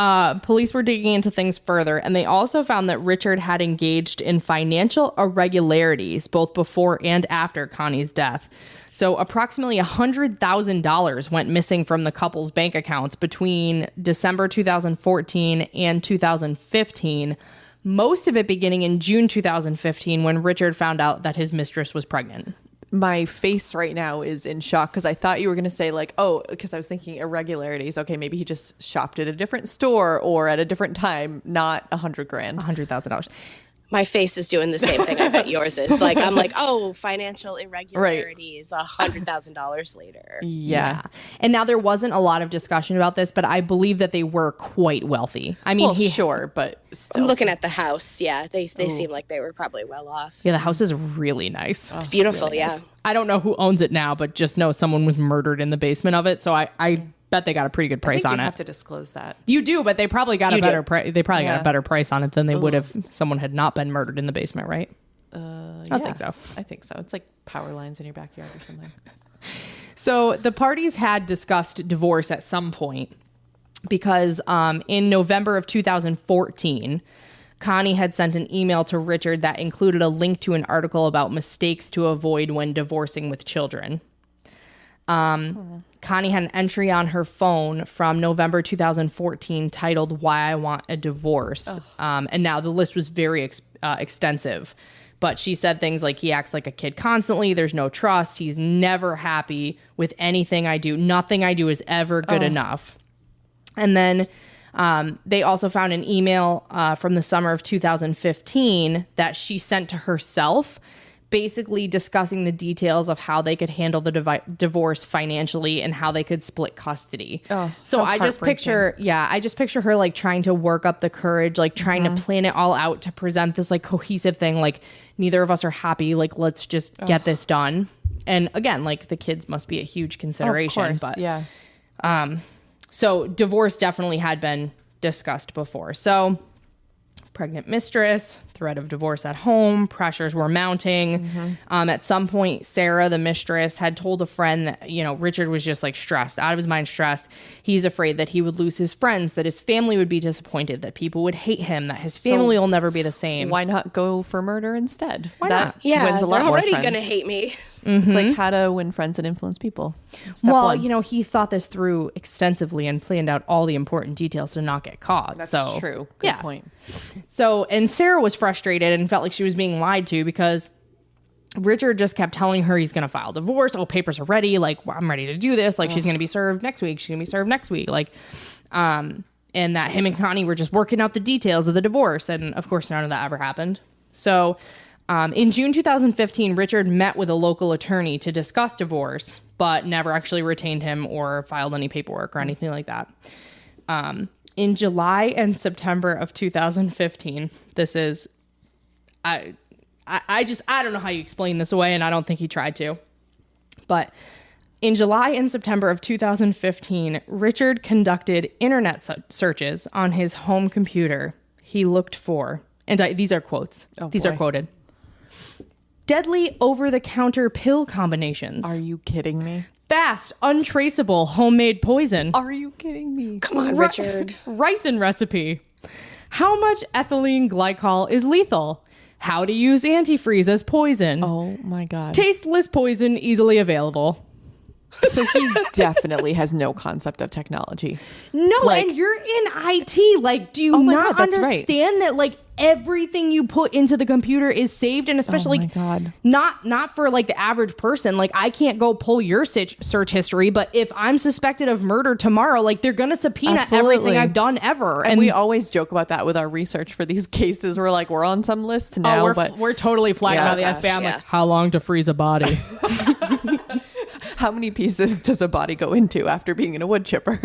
police were digging into things further, and they also found that Richard had engaged in financial irregularities both before and after Connie's death. So approximately $100,000 went missing from the couple's bank accounts between December 2014 and 2015, most of it beginning in June 2015 when Richard found out that his mistress was pregnant. My face right now is in shock because I thought you were going to say like, oh, because I was thinking irregularities. Okay, maybe he just shopped at a different store or at a different time, not $100,000. $100,000. My face is doing the same thing. I bet yours is. Like, I'm like, oh, financial irregularities, $100,000 later. Yeah. And now there wasn't a lot of discussion about this, but I believe that they were quite wealthy. I mean, sure, but still. I'm looking at the house. Yeah, they seem like they were probably well off. Yeah, the house is really nice. It's beautiful, really nice. I don't know who owns it now, but just know someone was murdered in the basement of it. So I bet they got a pretty good price on it. You have to disclose that. You do, but they probably got a better price. They probably got a better price on it than they would if someone had not been murdered in the basement, right? I think so. I think so. It's like power lines in your backyard or something. So the parties had discussed divorce at some point because in November of 2014, Connie had sent an email to Richard that included a link to an article about mistakes to avoid when divorcing with children. Connie had an entry on her phone from November 2014 titled "Why I Want a Divorce." And now the list was very extensive. But she said things like, he acts like a kid constantly. There's no trust. He's never happy with anything I do. Nothing I do is ever good enough. And then they also found an email from the summer of 2015 that she sent to herself, basically discussing the details of how they could handle the divorce financially and how they could split custody. So I just picture her like trying to work up the courage, like trying to plan it all out to present this like cohesive thing. Like, neither of us are happy. Like, let's just get this done. And again, like, the kids must be a huge consideration. Of course, but yeah. So divorce definitely had been discussed before. So pregnant mistress, threat of divorce at home, pressures were mounting. At some point, Sarah, the mistress, had told a friend that, Richard was just like stressed, out of his mind stressed. He's afraid that he would lose his friends, that his family would be disappointed, that people would hate him, that his family will never be the same. Why not go for murder instead? Why not? Yeah, wins a lot they're more already friends. going to hate me. It's like how to win friends and influence people. Step one. He thought this through extensively and planned out all the important details to not get caught. That's so true. Good point. So, and Sarah was frustrated and felt like she was being lied to because Richard just kept telling her he's going to file divorce. Oh, papers are ready. Like, I'm ready to do this. Like, she's going to be served next week. She's going to be served next week. Like, and that him and Connie were just working out the details of the divorce. And of course, none of that ever happened. So, in June 2015, Richard met with a local attorney to discuss divorce, but never actually retained him or filed any paperwork or anything like that. In July and September of 2015, this is, I don't know how you explain this away, and I don't think he tried to. But in July and September of 2015, Richard conducted internet searches on his home computer. He looked for, and these are quotes. These are quoted. Deadly over-the-counter pill combinations. Are you kidding me? Fast, untraceable homemade poison. Are you kidding me? Come on, Richard. Ricin recipe. How much ethylene glycol is lethal? How to use antifreeze as poison. Oh my God. Tasteless poison easily available. So he definitely has no concept of technology. No, like, and you're in IT. Like, do you not understand that, like, everything you put into the computer is saved? And especially not for like the average person. Like, I can't go pull your search history, but if I'm suspected of murder tomorrow, like, they're going to subpoena everything I've done ever. And we always joke about that with our research for these cases. We're like, we're on some list now, but we're totally flagged by the FBI. I'm like, how long to freeze a body? How many pieces does a body go into after being in a wood chipper?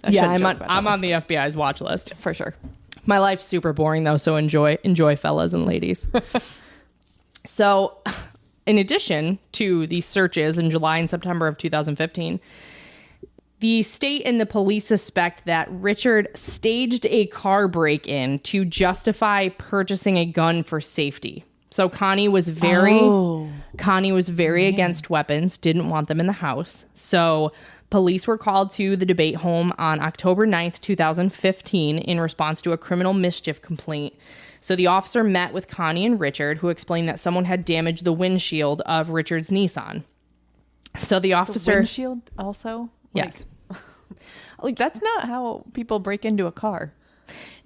I'm on the FBI's watch list for sure. My life's super boring though, so enjoy fellas and ladies. So, in addition to these searches in July and September of 2015, the state and the police suspect that Richard staged a car break-in to justify purchasing a gun for safety. So Connie was very against weapons, didn't want them in the house. So police were called to the Dabate home on October 9th, 2015 in response to a criminal mischief complaint. So the officer met with Connie and Richard, who explained that someone had damaged the windshield of Richard's Nissan. So the officer... The windshield also? Yes. Like, that's not how people break into a car.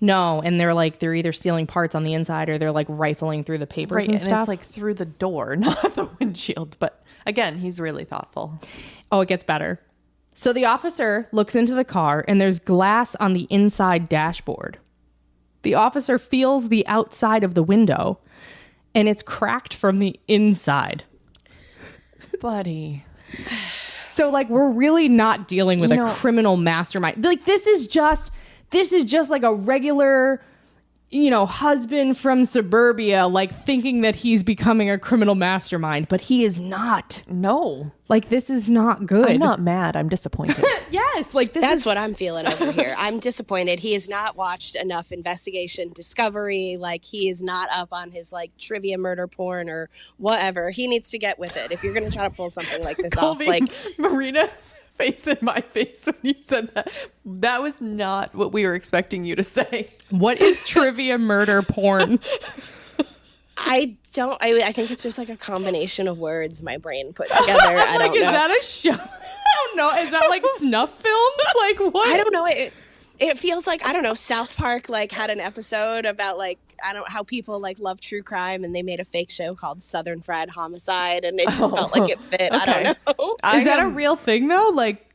No, and they're either stealing parts on the inside or they're like rifling through the papers and stuff. It's like through the door, not the windshield. But again, he's really thoughtful. Oh, it gets better. So the officer looks into the car and there's glass on the inside dashboard. The officer feels the outside of the window and it's cracked from the inside. Buddy. So like, we're really not dealing with a criminal mastermind. Like, this is just like a regular, husband from suburbia, like thinking that he's becoming a criminal mastermind, but he is not. No. Like, this is not good. I'm not mad. I'm disappointed. Yes. Like, that's what I'm feeling over here. I'm disappointed. He has not watched enough investigation discovery. Like, he is not up on his like trivia murder porn or whatever. He needs to get with it. If you're going to try to pull something like this off, like Marina's face in my face when you said that was not what we were expecting you to say. What is trivia murder porn? I think it's just like a combination of words my brain put together. I don't know. Is that a show? I don't know. Is that like snuff films? Like, what? I don't know. It feels like, I don't know, South Park like had an episode about like, I don't know, how people like love true crime, and they made a fake show called Southern Fried Homicide, and it just felt like it fit. Okay. I don't know. Is that a real thing though? Like,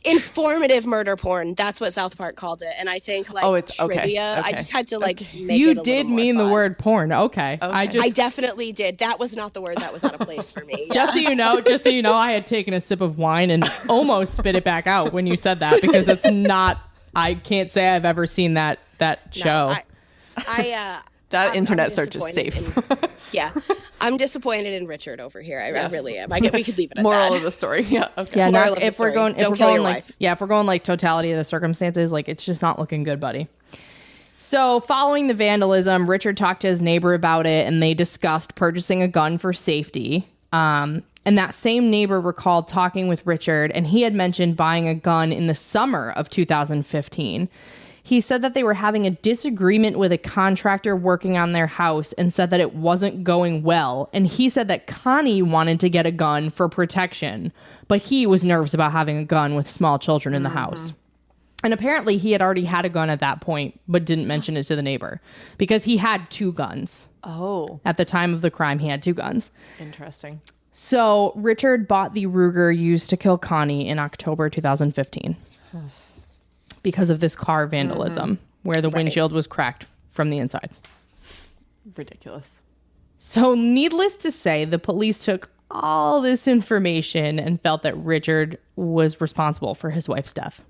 informative murder porn. That's what South Park called it. And I think like it's trivia. Okay. I just had to like make you it a did little mean more the fun. word porn. Okay. I definitely did. That was not the word that was out of place for me. Just so you know, I had taken a sip of wine and almost spit it back out when you said that, because it's not, I can't say I've ever seen that show. That internet search is safe. Yeah. I'm disappointed in Richard over here. I really am. We could leave it at Moral that. of the story. Yeah. Okay. Yeah. If we're going like totality of the circumstances, like, it's just not looking good, buddy. So following the vandalism, Richard talked to his neighbor about it, and they discussed purchasing a gun for safety. And that same neighbor recalled talking with Richard, and he had mentioned buying a gun in the summer of 2015. He said that they were having a disagreement with a contractor working on their house and said that it wasn't going well. And he said that Connie wanted to get a gun for protection, but he was nervous about having a gun with small children in the house. And apparently he had already had a gun at that point, but didn't mention it to the neighbor because he had 2 guns. Oh. At the time of the crime, he had 2 guns. Interesting. So Richard bought the Ruger used to kill Connie in October 2015. Because of this car vandalism, where the windshield was cracked from the inside. Ridiculous. So needless to say, the police took all this information and felt that Richard was responsible for his wife's death.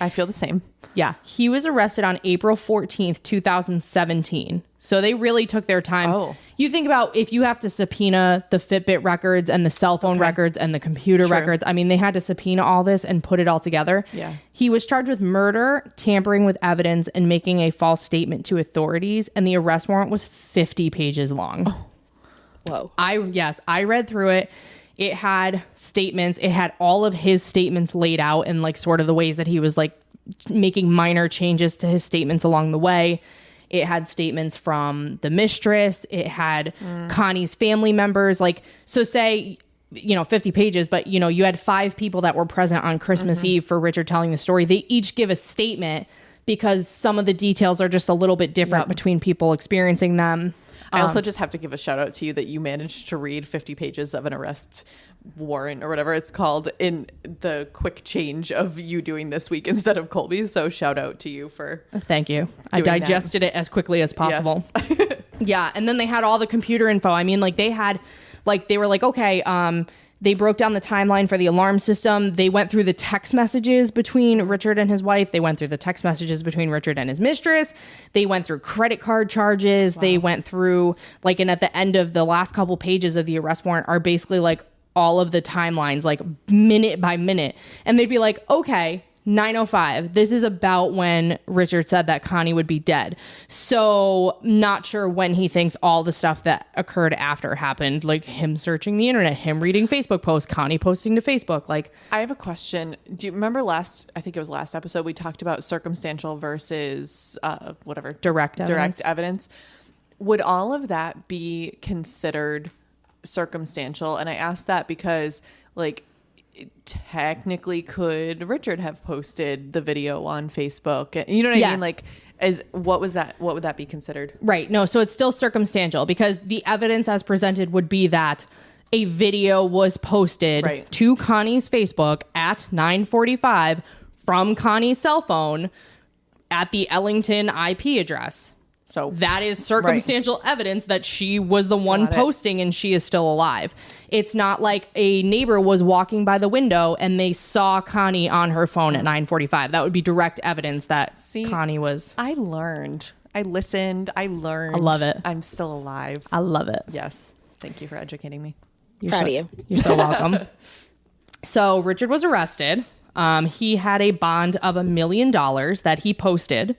I feel the same. Yeah. He was arrested on April 14th, 2017. So they really took their time. Oh. You think about if you have to subpoena the Fitbit records and the cell phone records and the computer records. I mean, they had to subpoena all this and put it all together. Yeah. He was charged with murder, tampering with evidence, and making a false statement to authorities. And the arrest warrant was 50 pages long. Oh. Whoa. I read through it. It had statements. It had all of his statements laid out and like sort of the ways that he was like making minor changes to his statements along the way. It had statements from the mistress. It had Connie's family members. Like, so say, 50 pages, but you had 5 people that were present on Christmas Eve for Richard telling the story. They each give a statement because some of the details are just a little bit different between people experiencing them. I also just have to give a shout out to you that you managed to read 50 pages of an arrest warrant or whatever it's called in the quick change of you doing this week instead of Colby. So shout out to you for Thank you. I digested it as quickly as possible. Yes. Yeah. And then they had all the computer info. I mean, like they were like, okay, they broke down the timeline for the alarm system. They went through the text messages between Richard and his wife. They went through the text messages between Richard and his mistress. They went through credit card charges. Wow. They went through and at the end of the last couple pages of the arrest warrant are basically like all of the timelines, like minute by minute. And they'd be like, okay, 9:05. This is about when Richard said that Connie would be dead. So not sure when he thinks all the stuff that occurred after happened, like him searching the internet, him reading Facebook posts, Connie posting to Facebook. Like, I have a question. Do you remember last episode, we talked about circumstantial versus direct evidence. Would all of that be considered circumstantial? And I asked that because, like, technically, could Richard have posted the video on Facebook? You know what I mean? Like, what would that be considered? Right. No, so it's still circumstantial because the evidence as presented would be that a video was posted to Connie's Facebook at 9:45 from Connie's cell phone at the Ellington IP address. So that is circumstantial evidence that she was the one posting and she is still alive. It's not like a neighbor was walking by the window and they saw Connie on her phone at 9:45. That would be direct evidence that Connie was. I learned. I listened. I learned. I love it. I'm still alive. I love it. Yes. Thank you for educating me. Proud of you. You're so welcome. So Richard was arrested. He had a bond of $1 million that he posted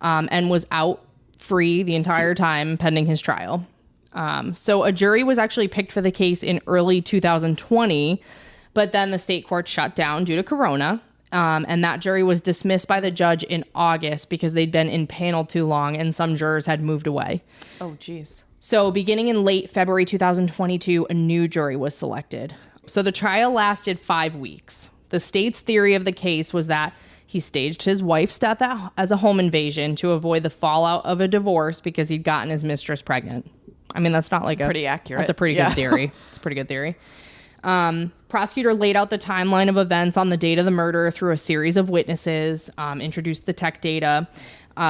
and was out free the entire time pending his trial. So a jury was actually picked for the case in early 2020, but then the state court shut down due to Corona. And that jury was dismissed by the judge in August because they'd been in panel too long and some jurors had moved away. Oh, geez. So beginning in late February 2022, a new jury was selected. So the trial lasted 5 weeks. The state's theory of the case was that he staged his wife's death as a home invasion to avoid the fallout of a divorce because he'd gotten his mistress pregnant. I mean, that's not like pretty accurate. That's a pretty good theory. It's a pretty good theory. Prosecutor laid out the timeline of events on the date of the murder through a series of witnesses, introduced the tech data.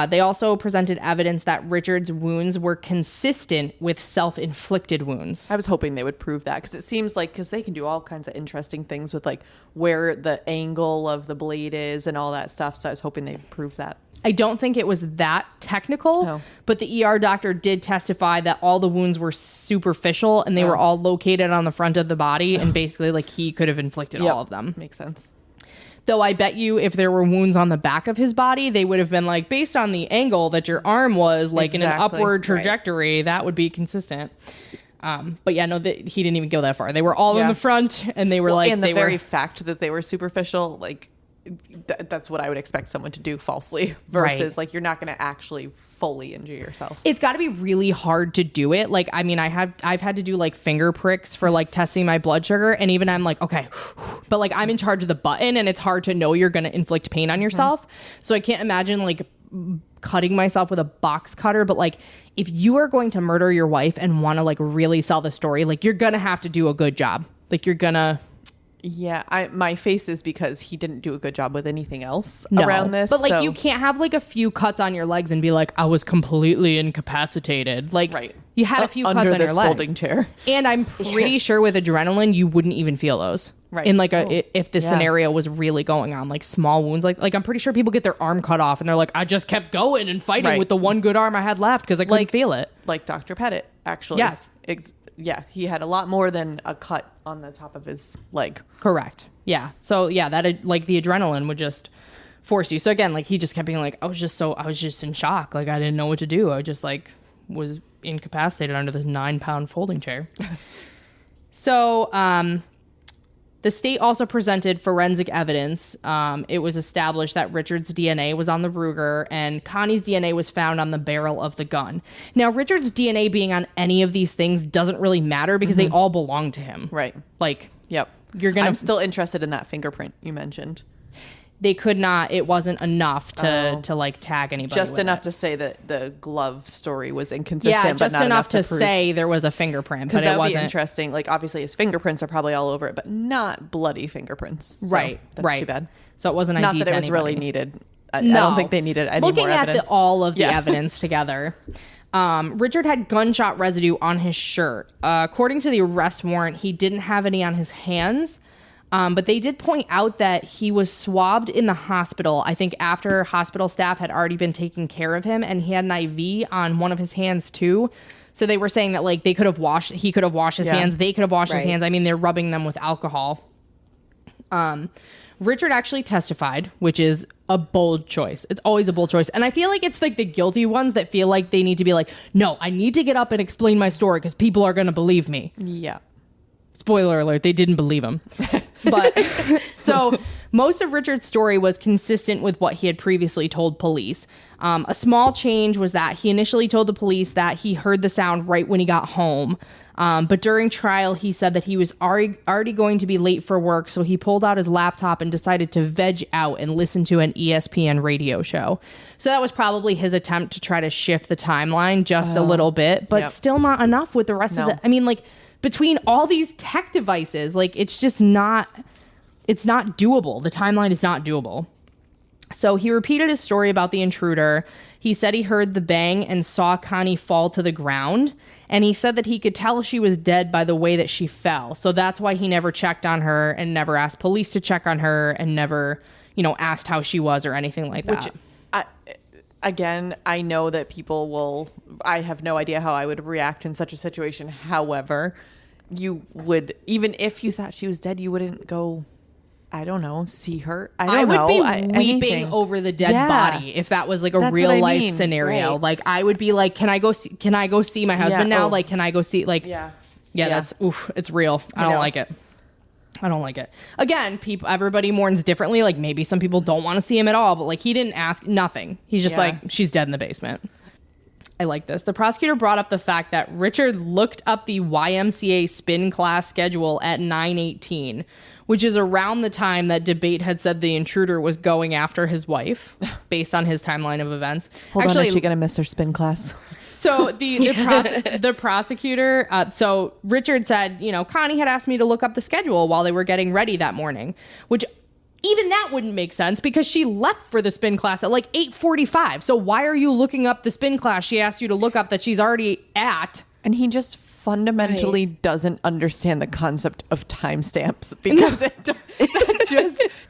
They also presented evidence that Richard's wounds were consistent with self-inflicted wounds. I was hoping they would prove that because it seems like, because they can do all kinds of interesting things with like where the angle of the blade is and all that stuff. So I was hoping they'd prove that. I don't think it was that technical, but the ER doctor did testify that all the wounds were superficial and they were all located on the front of the body and basically like he could have inflicted all of them. Makes sense. Though I bet you if there were wounds on the back of his body, they would have been like, based on the angle that your arm was like in an upward trajectory, that would be consistent. But yeah, no, he didn't even go that far. They were all in the front and they were and the very fact that they were superficial, like that's what I would expect someone to do falsely versus like you're not going to actually fully injure yourself. It's got to be really hard to do it. Like, I mean, I've had to do like finger pricks for like testing my blood sugar. And even I'm like, okay, but like I'm in charge of the button and it's hard to know you're going to inflict pain on yourself. So I can't imagine like cutting myself with a box cutter. But like, if you are going to murder your wife and want to like really sell the story, like you're going to have to do a good job. Like you're going to. Yeah, my face is because he didn't do a good job with anything else around this. But like you can't have like a few cuts on your legs and be like, I was completely incapacitated. Like you had a few cuts on your legs. Folding chair. And I'm pretty sure with adrenaline, you wouldn't even feel those. Right. In like if the scenario was really going on, like small wounds, like I'm pretty sure people get their arm cut off and they're like, I just kept going and fighting with the one good arm I had left because I couldn't feel it. Like Dr. Pettit, actually. Yes. Yeah, he had a lot more than a cut on the top of his leg. Correct. Yeah. So yeah, that like the adrenaline would just force you. So again, like he just kept being like, I was just in shock. Like I didn't know what to do. I just like was incapacitated under this 9-pound folding chair. So the state also presented forensic evidence. It was established that Richard's DNA was on the Ruger and Connie's DNA was found on the barrel of the gun. Now, Richard's DNA being on any of these things doesn't really matter because they all belong to him. Right. Like, yep. I'm still interested in that fingerprint you mentioned. They could not, it wasn't enough to like tag anybody. Just enough to say that the glove story was inconsistent, yeah, but not enough to prove. Say there was a fingerprint, but that it would wasn't. Be interesting. Like obviously his fingerprints are probably all over it, but not bloody fingerprints. So right. That's too bad. So it wasn't not ID that it to was anybody. really needed. I don't think they needed any more evidence. Looking at all of the evidence together. Richard had gunshot residue on his shirt. According to the arrest warrant, he didn't have any on his hands. But they did point out that he was swabbed in the hospital, I think after hospital staff had already been taking care of him, and he had an IV on one of his hands too. So they were saying that like he could have washed his hands. They could have washed his hands. I mean, they're rubbing them with alcohol. Richard actually testified, which is a bold choice. It's always a bold choice. And I feel like it's like the guilty ones that feel like they need to be like, no, I need to get up and explain my story because people are going to believe me. Yeah. Spoiler alert, they didn't believe him. But so most of Richard's story was consistent with what he had previously told police. A small change was that he initially told the police that he heard the sound right when he got home. But during trial, he said that he was already going to be late for work, so he pulled out his laptop and decided to veg out and listen to an ESPN radio show. So that was probably his attempt to try to shift the timeline just a little bit, but still not enough with the rest of the... I mean, like, between all these tech devices, like, it's just not... It's not doable. The timeline is not doable. So he repeated his story about the intruder. He said he heard the bang and saw Connie fall to the ground. And he said that he could tell she was dead by the way that she fell. So that's why he never checked on her and never asked police to check on her and never, asked how she was or anything like that. Again, I know that people will... I have no idea how I would react in such a situation. However, you would... Even if you thought she was dead, you wouldn't go... I don't know, see her. I would be weeping over the dead body if that was like a real life scenario. Right. Like I would be like, can I go see my husband now? Like, can I go see that's it's real. I don't like it. I don't like it. Again, everybody mourns differently. Like maybe some people don't want to see him at all, but like he didn't ask nothing. He's just like, she's dead in the basement. I like this. The prosecutor brought up the fact that Richard looked up the YMCA spin class schedule at 9:18, which is around the time that Dabate had said the intruder was going after his wife, based on his timeline of events. Hold on, is she going to miss her spin class? So the prosecutor, so Richard said, Connie had asked me to look up the schedule while they were getting ready that morning, which even that wouldn't make sense because she left for the spin class at like 8:45. So why are you looking up the spin class she asked you to look up that she's already at? And he just fundamentally doesn't understand the concept of timestamps because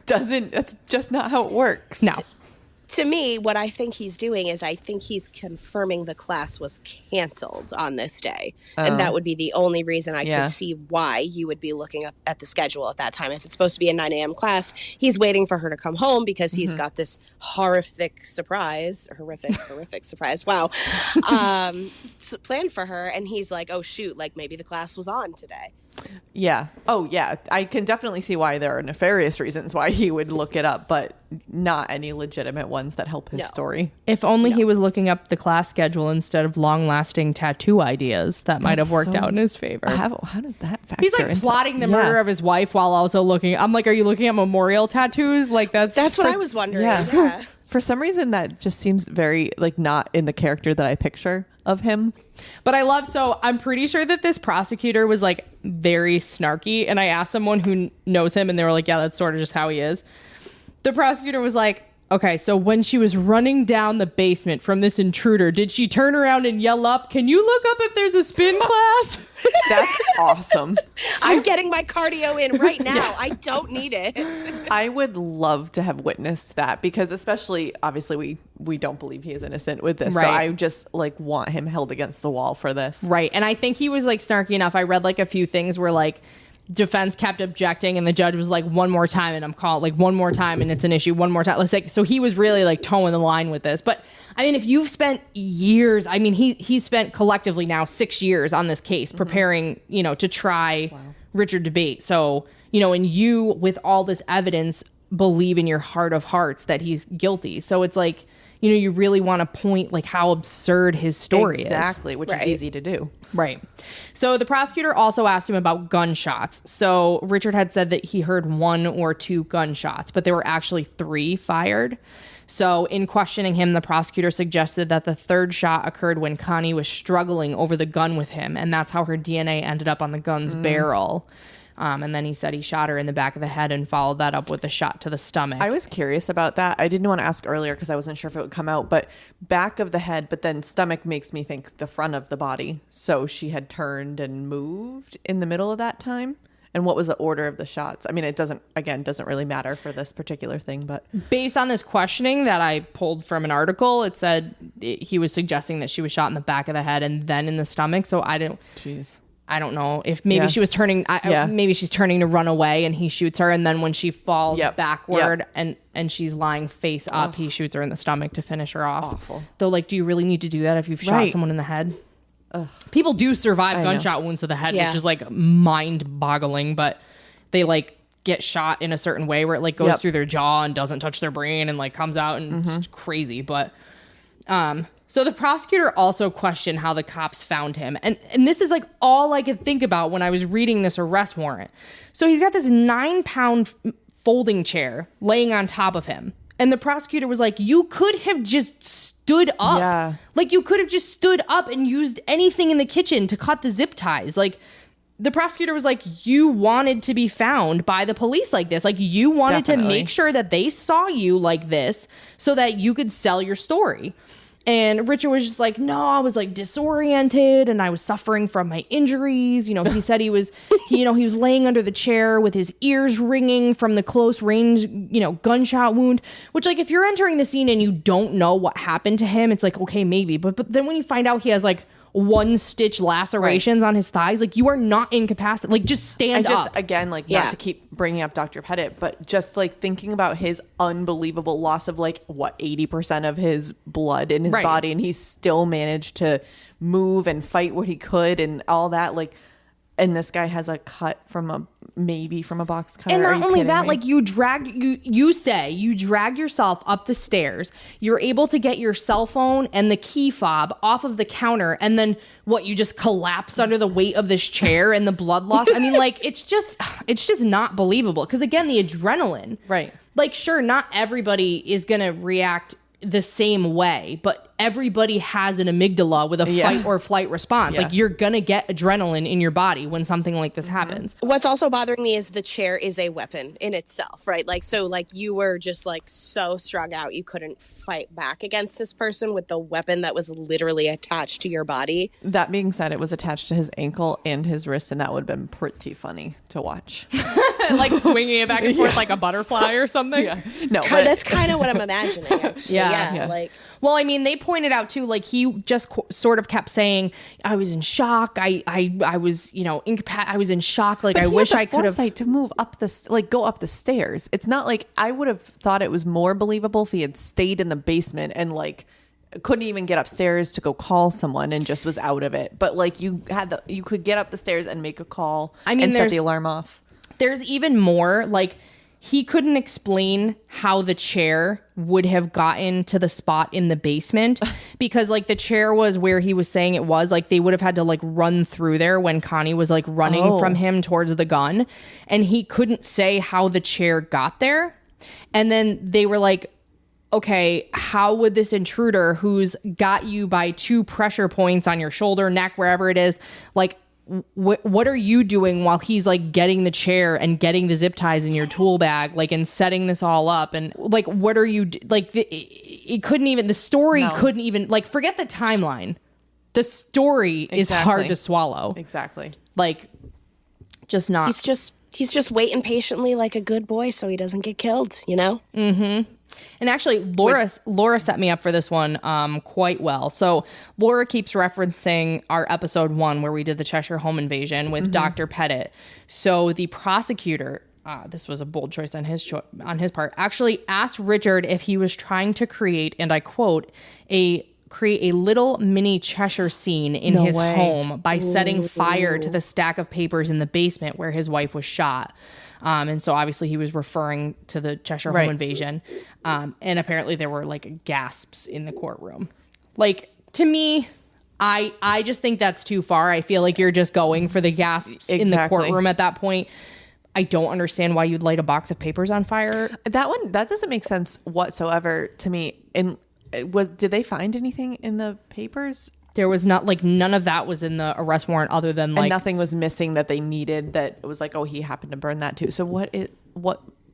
that's just not how it works. No. To me, what I think he's doing is I think he's confirming the class was canceled on this day. And that would be the only reason I could see why you would be looking up at the schedule at that time. If it's supposed to be a 9 a.m. class, he's waiting for her to come home because he's got this horrific surprise. Wow. Planned for her. And he's like, oh, shoot, like maybe the class was on today. Yeah. Oh, yeah. I can definitely see why there are nefarious reasons why he would look it up, but not any legitimate ones that help his story. If only he was looking up the class schedule instead of long-lasting tattoo ideas, that might have worked out in his favor. How does that factor He's like plotting the murder of his wife while also looking. I'm like, are you looking at memorial tattoos? Like that's what I was wondering. Yeah. For some reason, that just seems very like not in the character that I picture of him. But I'm pretty sure that this prosecutor was like very snarky. And I asked someone who knows him and they were like, yeah, that's sort of just how he is. The prosecutor was like, okay, so when she was running down the basement from this intruder, did she turn around and yell up, can you look up if there's a spin class? That's awesome. I'm getting my cardio in right now. Yeah. I don't need it. I would love to have witnessed that because especially, obviously, we don't believe he is innocent with this. Right. So I just like want him held against the wall for this. Right. And I think he was like snarky enough. I read like a few things where like defense kept objecting and the judge was like, one more time and I'm called, like one more time and it's an issue, one more time. Let's like, so he was really like towing the line with this. But I mean, if you've spent years, I mean, he's spent collectively now 6 years on this case preparing, to try Richard Dabate. So, and you with all this evidence believe in your heart of hearts that he's guilty. So it's like, you really want to point like how absurd his story is. Exactly, which is easy to do. Right. So the prosecutor also asked him about gunshots. So Richard had said that he heard 1 or 2 gunshots, but there were actually 3 fired. So in questioning him, the prosecutor suggested that the 3rd shot occurred when Connie was struggling over the gun with him, and that's how her DNA ended up on the gun's barrel. And then he said he shot her in the back of the head and followed that up with a shot to the stomach. I was curious about that. I didn't want to ask earlier because I wasn't sure if it would come out, but back of the head, but then stomach makes me think the front of the body. So she had turned and moved in the middle of that time. And what was the order of the shots? I mean, it doesn't really matter for this particular thing, but based on this questioning that I pulled from an article, it said he was suggesting that she was shot in the back of the head and then in the stomach. So I didn't. Jeez. I don't know if maybe she was turning, maybe she's turning to run away and he shoots her. And then when she falls backward and she's lying face up, he shoots her in the stomach to finish her off. Awful. Though, like, do you really need to do that if you've shot someone in the head? Ugh. People do survive gunshot wounds to the head, which is like mind boggling, but they like get shot in a certain way where it like goes through their jaw and doesn't touch their brain and like comes out and it's crazy. But, so the prosecutor also questioned how the cops found him. And this is like all I could think about when I was reading this arrest warrant. So he's got this 9-pound folding chair laying on top of him. And the prosecutor was like, you could have just stood up. Yeah. Like you could have just stood up and used anything in the kitchen to cut the zip ties. Like the prosecutor was like, you wanted to be found by the police like this. Like you wanted to make sure that they saw you like this so that you could sell your story. And Richard was just like, no, I was like disoriented and I was suffering from my injuries. You know, he said he was laying under the chair with his ears ringing from the close range, gunshot wound, which like if you're entering the scene and you don't know what happened to him, it's like, okay, maybe. But then when you find out he has like 1-stitch lacerations on his thighs, like you are not incapacitated. Like just stand up. Again, like not to keep bringing up Dr. Pettit, but just like thinking about his unbelievable loss of like 80% of his blood in his body, and he still managed to move and fight what he could and all that. Like, and this guy has a cut from a box cutter. And not only that, like you dragged yourself up the stairs. You're able to get your cell phone and the key fob off of the counter, and then you just collapse under the weight of this chair and the blood loss. I mean, like it's just not believable. Because again, the adrenaline, right? Like, sure, not everybody is gonna react the same way, but everybody has an amygdala with a fight or flight response. Like you're gonna get adrenaline in your body when something like this happens. What's also bothering me is the chair is a weapon in itself, right? Like, so like you were just like so strung out you couldn't fight back against this person with the weapon that was literally attached to your body. That being said, it was attached to his ankle and his wrist, and that would have been pretty funny to watch. Like swinging it back and forth like a butterfly or something. No, but that's kind of what I'm imagining, actually. Like, well, I mean, they pointed out too, like he just sort of kept saying, I was in shock. I was, I was in shock. Like, I wish I could have foresight to move up go up the stairs. It's not like I would have thought it was more believable if he had stayed in the basement and like couldn't even get upstairs to go call someone and just was out of it. But like you could get up the stairs and make a call and set the alarm off. There's even more, like he couldn't explain how the chair would have gotten to the spot in the basement because like the chair was where he was saying it was. Like they would have had to like run through there when Connie was like running from him towards the gun, and he couldn't say how the chair got there. And then they were like, okay, how would this intruder who's got you by 2 pressure points on your shoulder, neck, wherever it is, like what are you doing while he's like getting the chair and getting the zip ties in your tool bag, like, and setting this all up? And like, what are you like? It couldn't even, the story couldn't even, like, forget the timeline. The story is hard to swallow. Exactly. Like, just not. He's just waiting patiently like a good boy so he doesn't get killed, Mm-hmm. And actually, Laura set me up for this one quite well. So Laura keeps referencing our episode 1 where we did the Cheshire home invasion with Dr. Pettit. So the prosecutor, this was a bold choice on his part, actually asked Richard if he was trying to create, and I quote, create a little mini Cheshire scene in his home by setting fire to the stack of papers in the basement where his wife was shot. And so obviously he was referring to the Cheshire home invasion. And apparently there were like gasps in the courtroom. Like, to me, I just think that's too far. I feel like you're just going for the gasps in the courtroom at that point. I don't understand why you'd light a box of papers on fire. That doesn't make sense whatsoever to me. And did they find anything in the papers? There was not, like, none of that was in the arrest warrant other than like, and nothing was missing that they needed that was like, oh, he happened to burn that too. So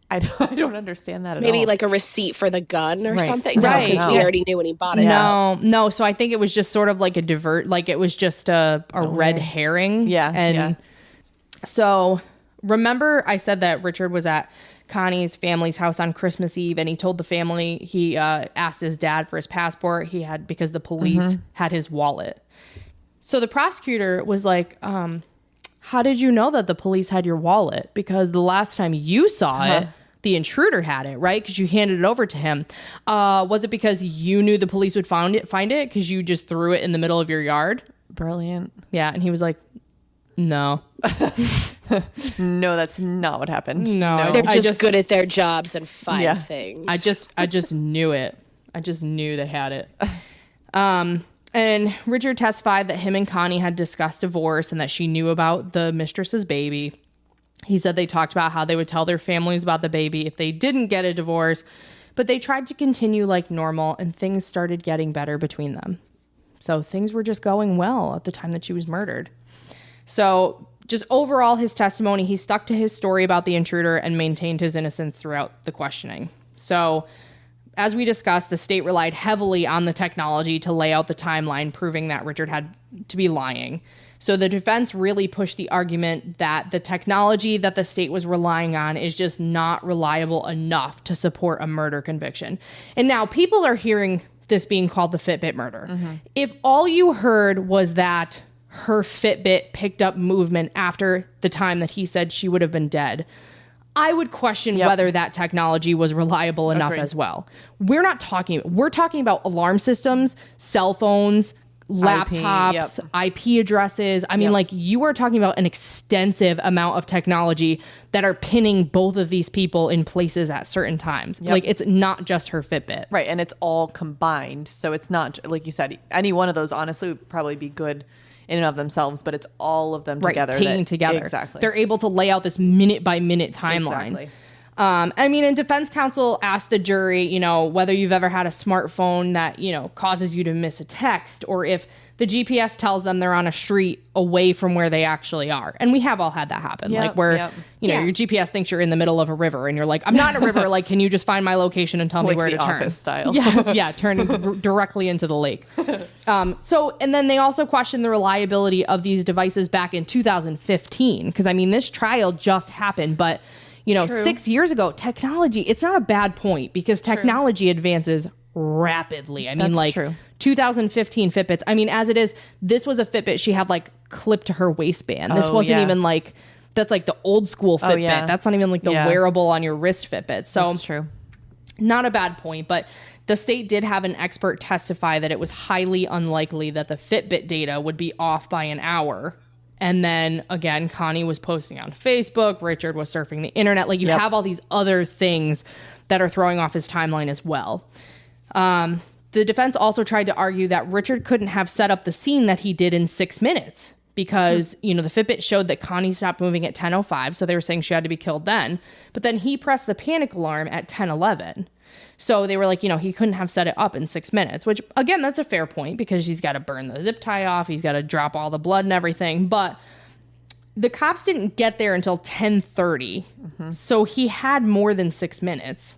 I don't understand that at all. Maybe like a receipt for the gun or something. Right. Because we already knew when he bought it. No. So I think it was just sort of like it was just a red herring. Yeah. And so remember I said that Richard was at Connie's family's house on Christmas Eve, and he told the family he asked his dad for his passport. He had, because the police had his wallet. So the prosecutor was like, how did you know that the police had your wallet? Because the last time you saw it, the intruder had it, right? Because you handed it over to him. Was it because you knew the police would find it because you just threw it in the middle of your yard? Brilliant. Yeah. And he was like, no. No, that's not what happened. No. They're just good at their jobs and find things. I just knew it. I just knew they had it. And Richard testified that him and Connie had discussed divorce and that she knew about the mistress's baby. He said they talked about how they would tell their families about the baby if they didn't get a divorce, but they tried to continue like normal and things started getting better between them. So things were just going well at the time that she was murdered. So just overall, his testimony, he stuck to his story about the intruder and maintained his innocence throughout the questioning. So as we discussed, the state relied heavily on the technology to lay out the timeline, proving that Richard had to be lying. So the defense really pushed the argument that the technology that the state was relying on is just not reliable enough to support a murder conviction. And now people are hearing this being called the Fitbit murder. Mm-hmm. If all you heard was that her Fitbit picked up movement after the time that he said she would have been dead, I would question whether that technology was reliable enough as well. We're talking about alarm systems, cell phones, laptops, IP addresses. I mean, like, you are talking about an extensive amount of technology that are pinning both of these people in places at certain times. Like, it's not just her Fitbit. Right. And it's all combined. So it's not, like you said, any one of those honestly would probably be good in and of themselves, but it's all of them together. Taken together. Exactly. They're able to lay out this minute by minute timeline. Exactly. I mean, and defense counsel asked the jury, whether you've ever had a smartphone that, causes you to miss a text, or if the GPS tells them they're on a street away from where they actually are. And we have all had that happen. Like where, your GPS thinks you're in the middle of a river and you're like, I'm not in a river. Like, can you just find my location and tell me where to turn? Office style. Turning directly into the lake. And then they also questioned the reliability of these devices back in 2015. Because, I mean, this trial just happened, but 6 years ago, technology, it's not a bad point because technology advances rapidly. I mean, That's true. 2015 Fitbits. I mean, as it is, this was a Fitbit she had like clipped to her waistband. This wasn't even like, that's like the old school Fitbit. That's not even like the wearable on your wrist Fitbit. So that's true. Not a bad point, but the state did have an expert testify that it was highly unlikely that the Fitbit data would be off by an hour. And then again, Connie was posting on Facebook. Richard was surfing the internet. Like, you have all these other things that are throwing off his timeline as well. The defense also tried to argue that Richard couldn't have set up the scene that he did in 6 minutes because, the Fitbit showed that Connie stopped moving at 10:05. So they were saying she had to be killed then. But then he pressed the panic alarm at 10:11. So they were like, he couldn't have set it up in 6 minutes, which, again, that's a fair point because he's got to burn the zip tie off. He's got to drop all the blood and everything. But the cops didn't get there until 10:30. Mm-hmm. So he had more than 6 minutes.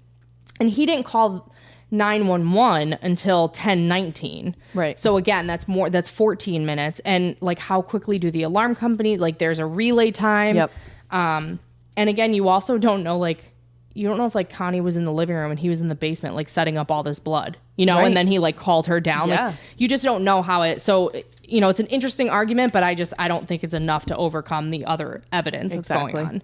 And he didn't call 911 until 10:19. Right. So again, that's 14 minutes. And like, how quickly do the alarm companies, like, there's a relay time. Yep. And again, you also don't know, like, you don't know if like Connie was in the living room and he was in the basement, like setting up all this blood, right. And then he like called her down. Yeah. Like, you just don't know how it, so, it's an interesting argument, but I don't think it's enough to overcome the other evidence that's going on.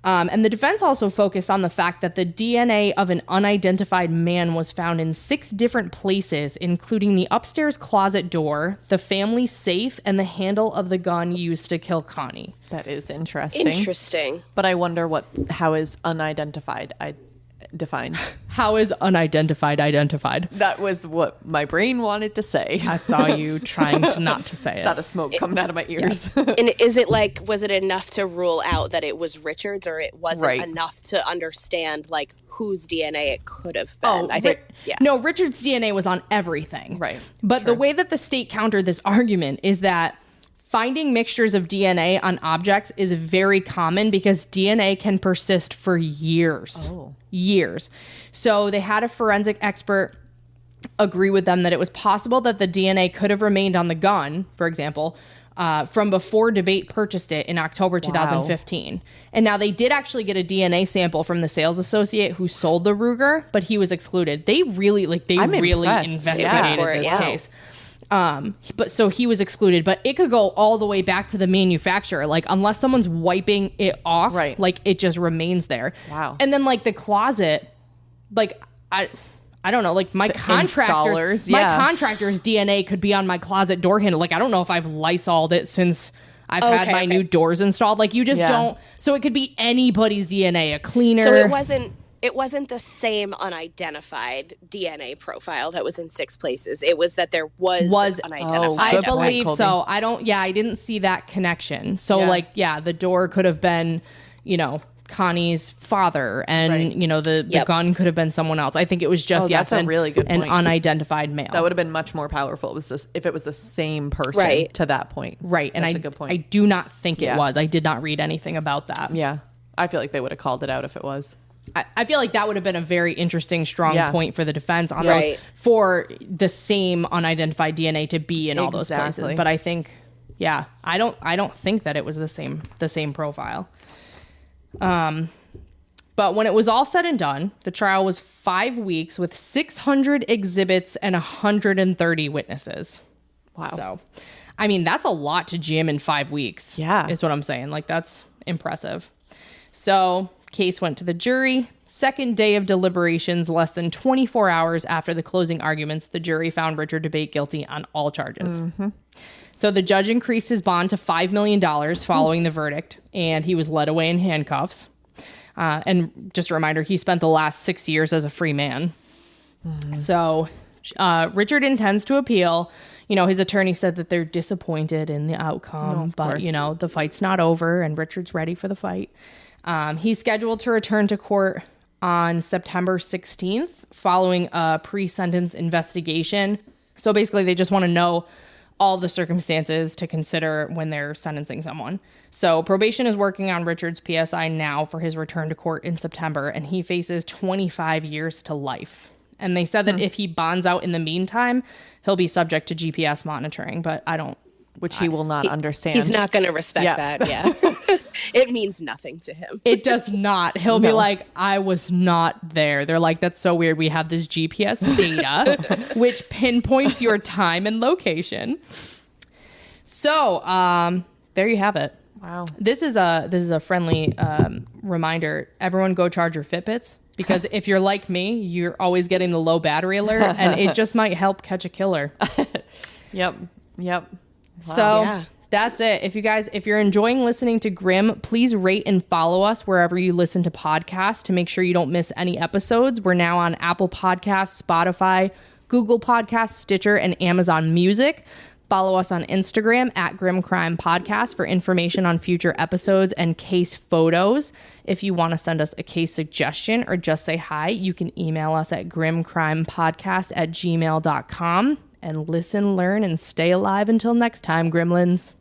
And the defense also focused on the fact that the DNA of an unidentified man was found in 6 different places, including the upstairs closet door, the family safe, and the handle of the gun used to kill Connie. That is interesting. But I wonder how is unidentified defined? How is unidentified identified? That was what my brain wanted to say. I saw you trying to not to say it. Saw the smoke coming out of my ears. Yeah. And is it like, was it enough to rule out that it was Richard's, or it wasn't enough to understand like whose DNA it could have been? I think no, Richard's DNA was on everything. Right. But the way that the state countered this argument is that finding mixtures of DNA on objects is very common because DNA can persist for years. Years. So they had a forensic expert agree with them that it was possible that the DNA could have remained on the gun, for example, from before Dabate purchased it in October 2015. And now they did actually get a DNA sample from the sales associate who sold the Ruger, but he was excluded. They really investigated this case. But so he was excluded, but it could go all the way back to the manufacturer. Like, unless someone's wiping it off, right, like it just remains there. Wow. And then like the closet, like I don't know, like my contractor's DNA could be on my closet door handle. Like, I don't know if I've Lysol'd it since I've had my new doors installed. Like, you just don't. So it could be anybody's DNA, a cleaner. So it wasn't the same unidentified DNA profile that was in 6 places. It was that there was unidentified. I believe so. I didn't see that connection. So like, the door could have been, Connie's father, and the gun could have been someone else. I think it was just that's a really good point. An unidentified male. That would have been much more powerful. It was just if it was the same person to that point. Right. And that's a good point. I do not think it was. I did not read anything about that. Yeah. I feel like they would have called it out if it was. I feel like that would have been a very interesting, strong point for the defense on those, for the same unidentified DNA to be in all those places. But I think, I don't think that it was the same profile. But when it was all said and done, the trial was 5 weeks with 600 exhibits and 130 witnesses. Wow. So, I mean, that's a lot to jam in 5 weeks. Yeah. Is what I'm saying. Like, that's impressive. So, case went to the jury. Second day of deliberations, less than 24 hours after the closing arguments, the jury found Richard Dabate guilty on all charges. Mm-hmm. So the judge increased his bond to $5 million following the verdict, and he was led away in handcuffs. And just a reminder, he spent the last 6 years as a free man. Mm. So Richard intends to appeal. His attorney said that they're disappointed in the outcome, but, the fight's not over, and Richard's ready for the fight. He's scheduled to return to court on September 16th following a pre-sentence investigation. So basically, they just want to know all the circumstances to consider when they're sentencing someone. So probation is working on Richard's PSI now for his return to court in September, and he faces 25 years to life. And they said that if he bonds out in the meantime, he'll be subject to GPS monitoring, but which he will not understand. He's not going to respect that. Yeah. It means nothing to him. It does not. He'll be like, I was not there. They're like, that's so weird. We have this GPS data, which pinpoints your time and location. So, there you have it. Wow. This is a friendly reminder. Everyone go charge your Fitbits, because if you're like me, you're always getting the low battery alert, and it just might help catch a killer. Yep. Wow. So that's it. If you're enjoying listening to Grim, please rate and follow us wherever you listen to podcasts to make sure you don't miss any episodes. We're now on Apple Podcasts, Spotify, Google Podcasts, Stitcher, and Amazon Music. Follow us on Instagram at Grim Crime Podcast for information on future episodes and case photos. If you want to send us a case suggestion or just say hi, you can email us at grimcrimepodcast@gmail.com. And listen, learn, and stay alive until next time, Gremlins.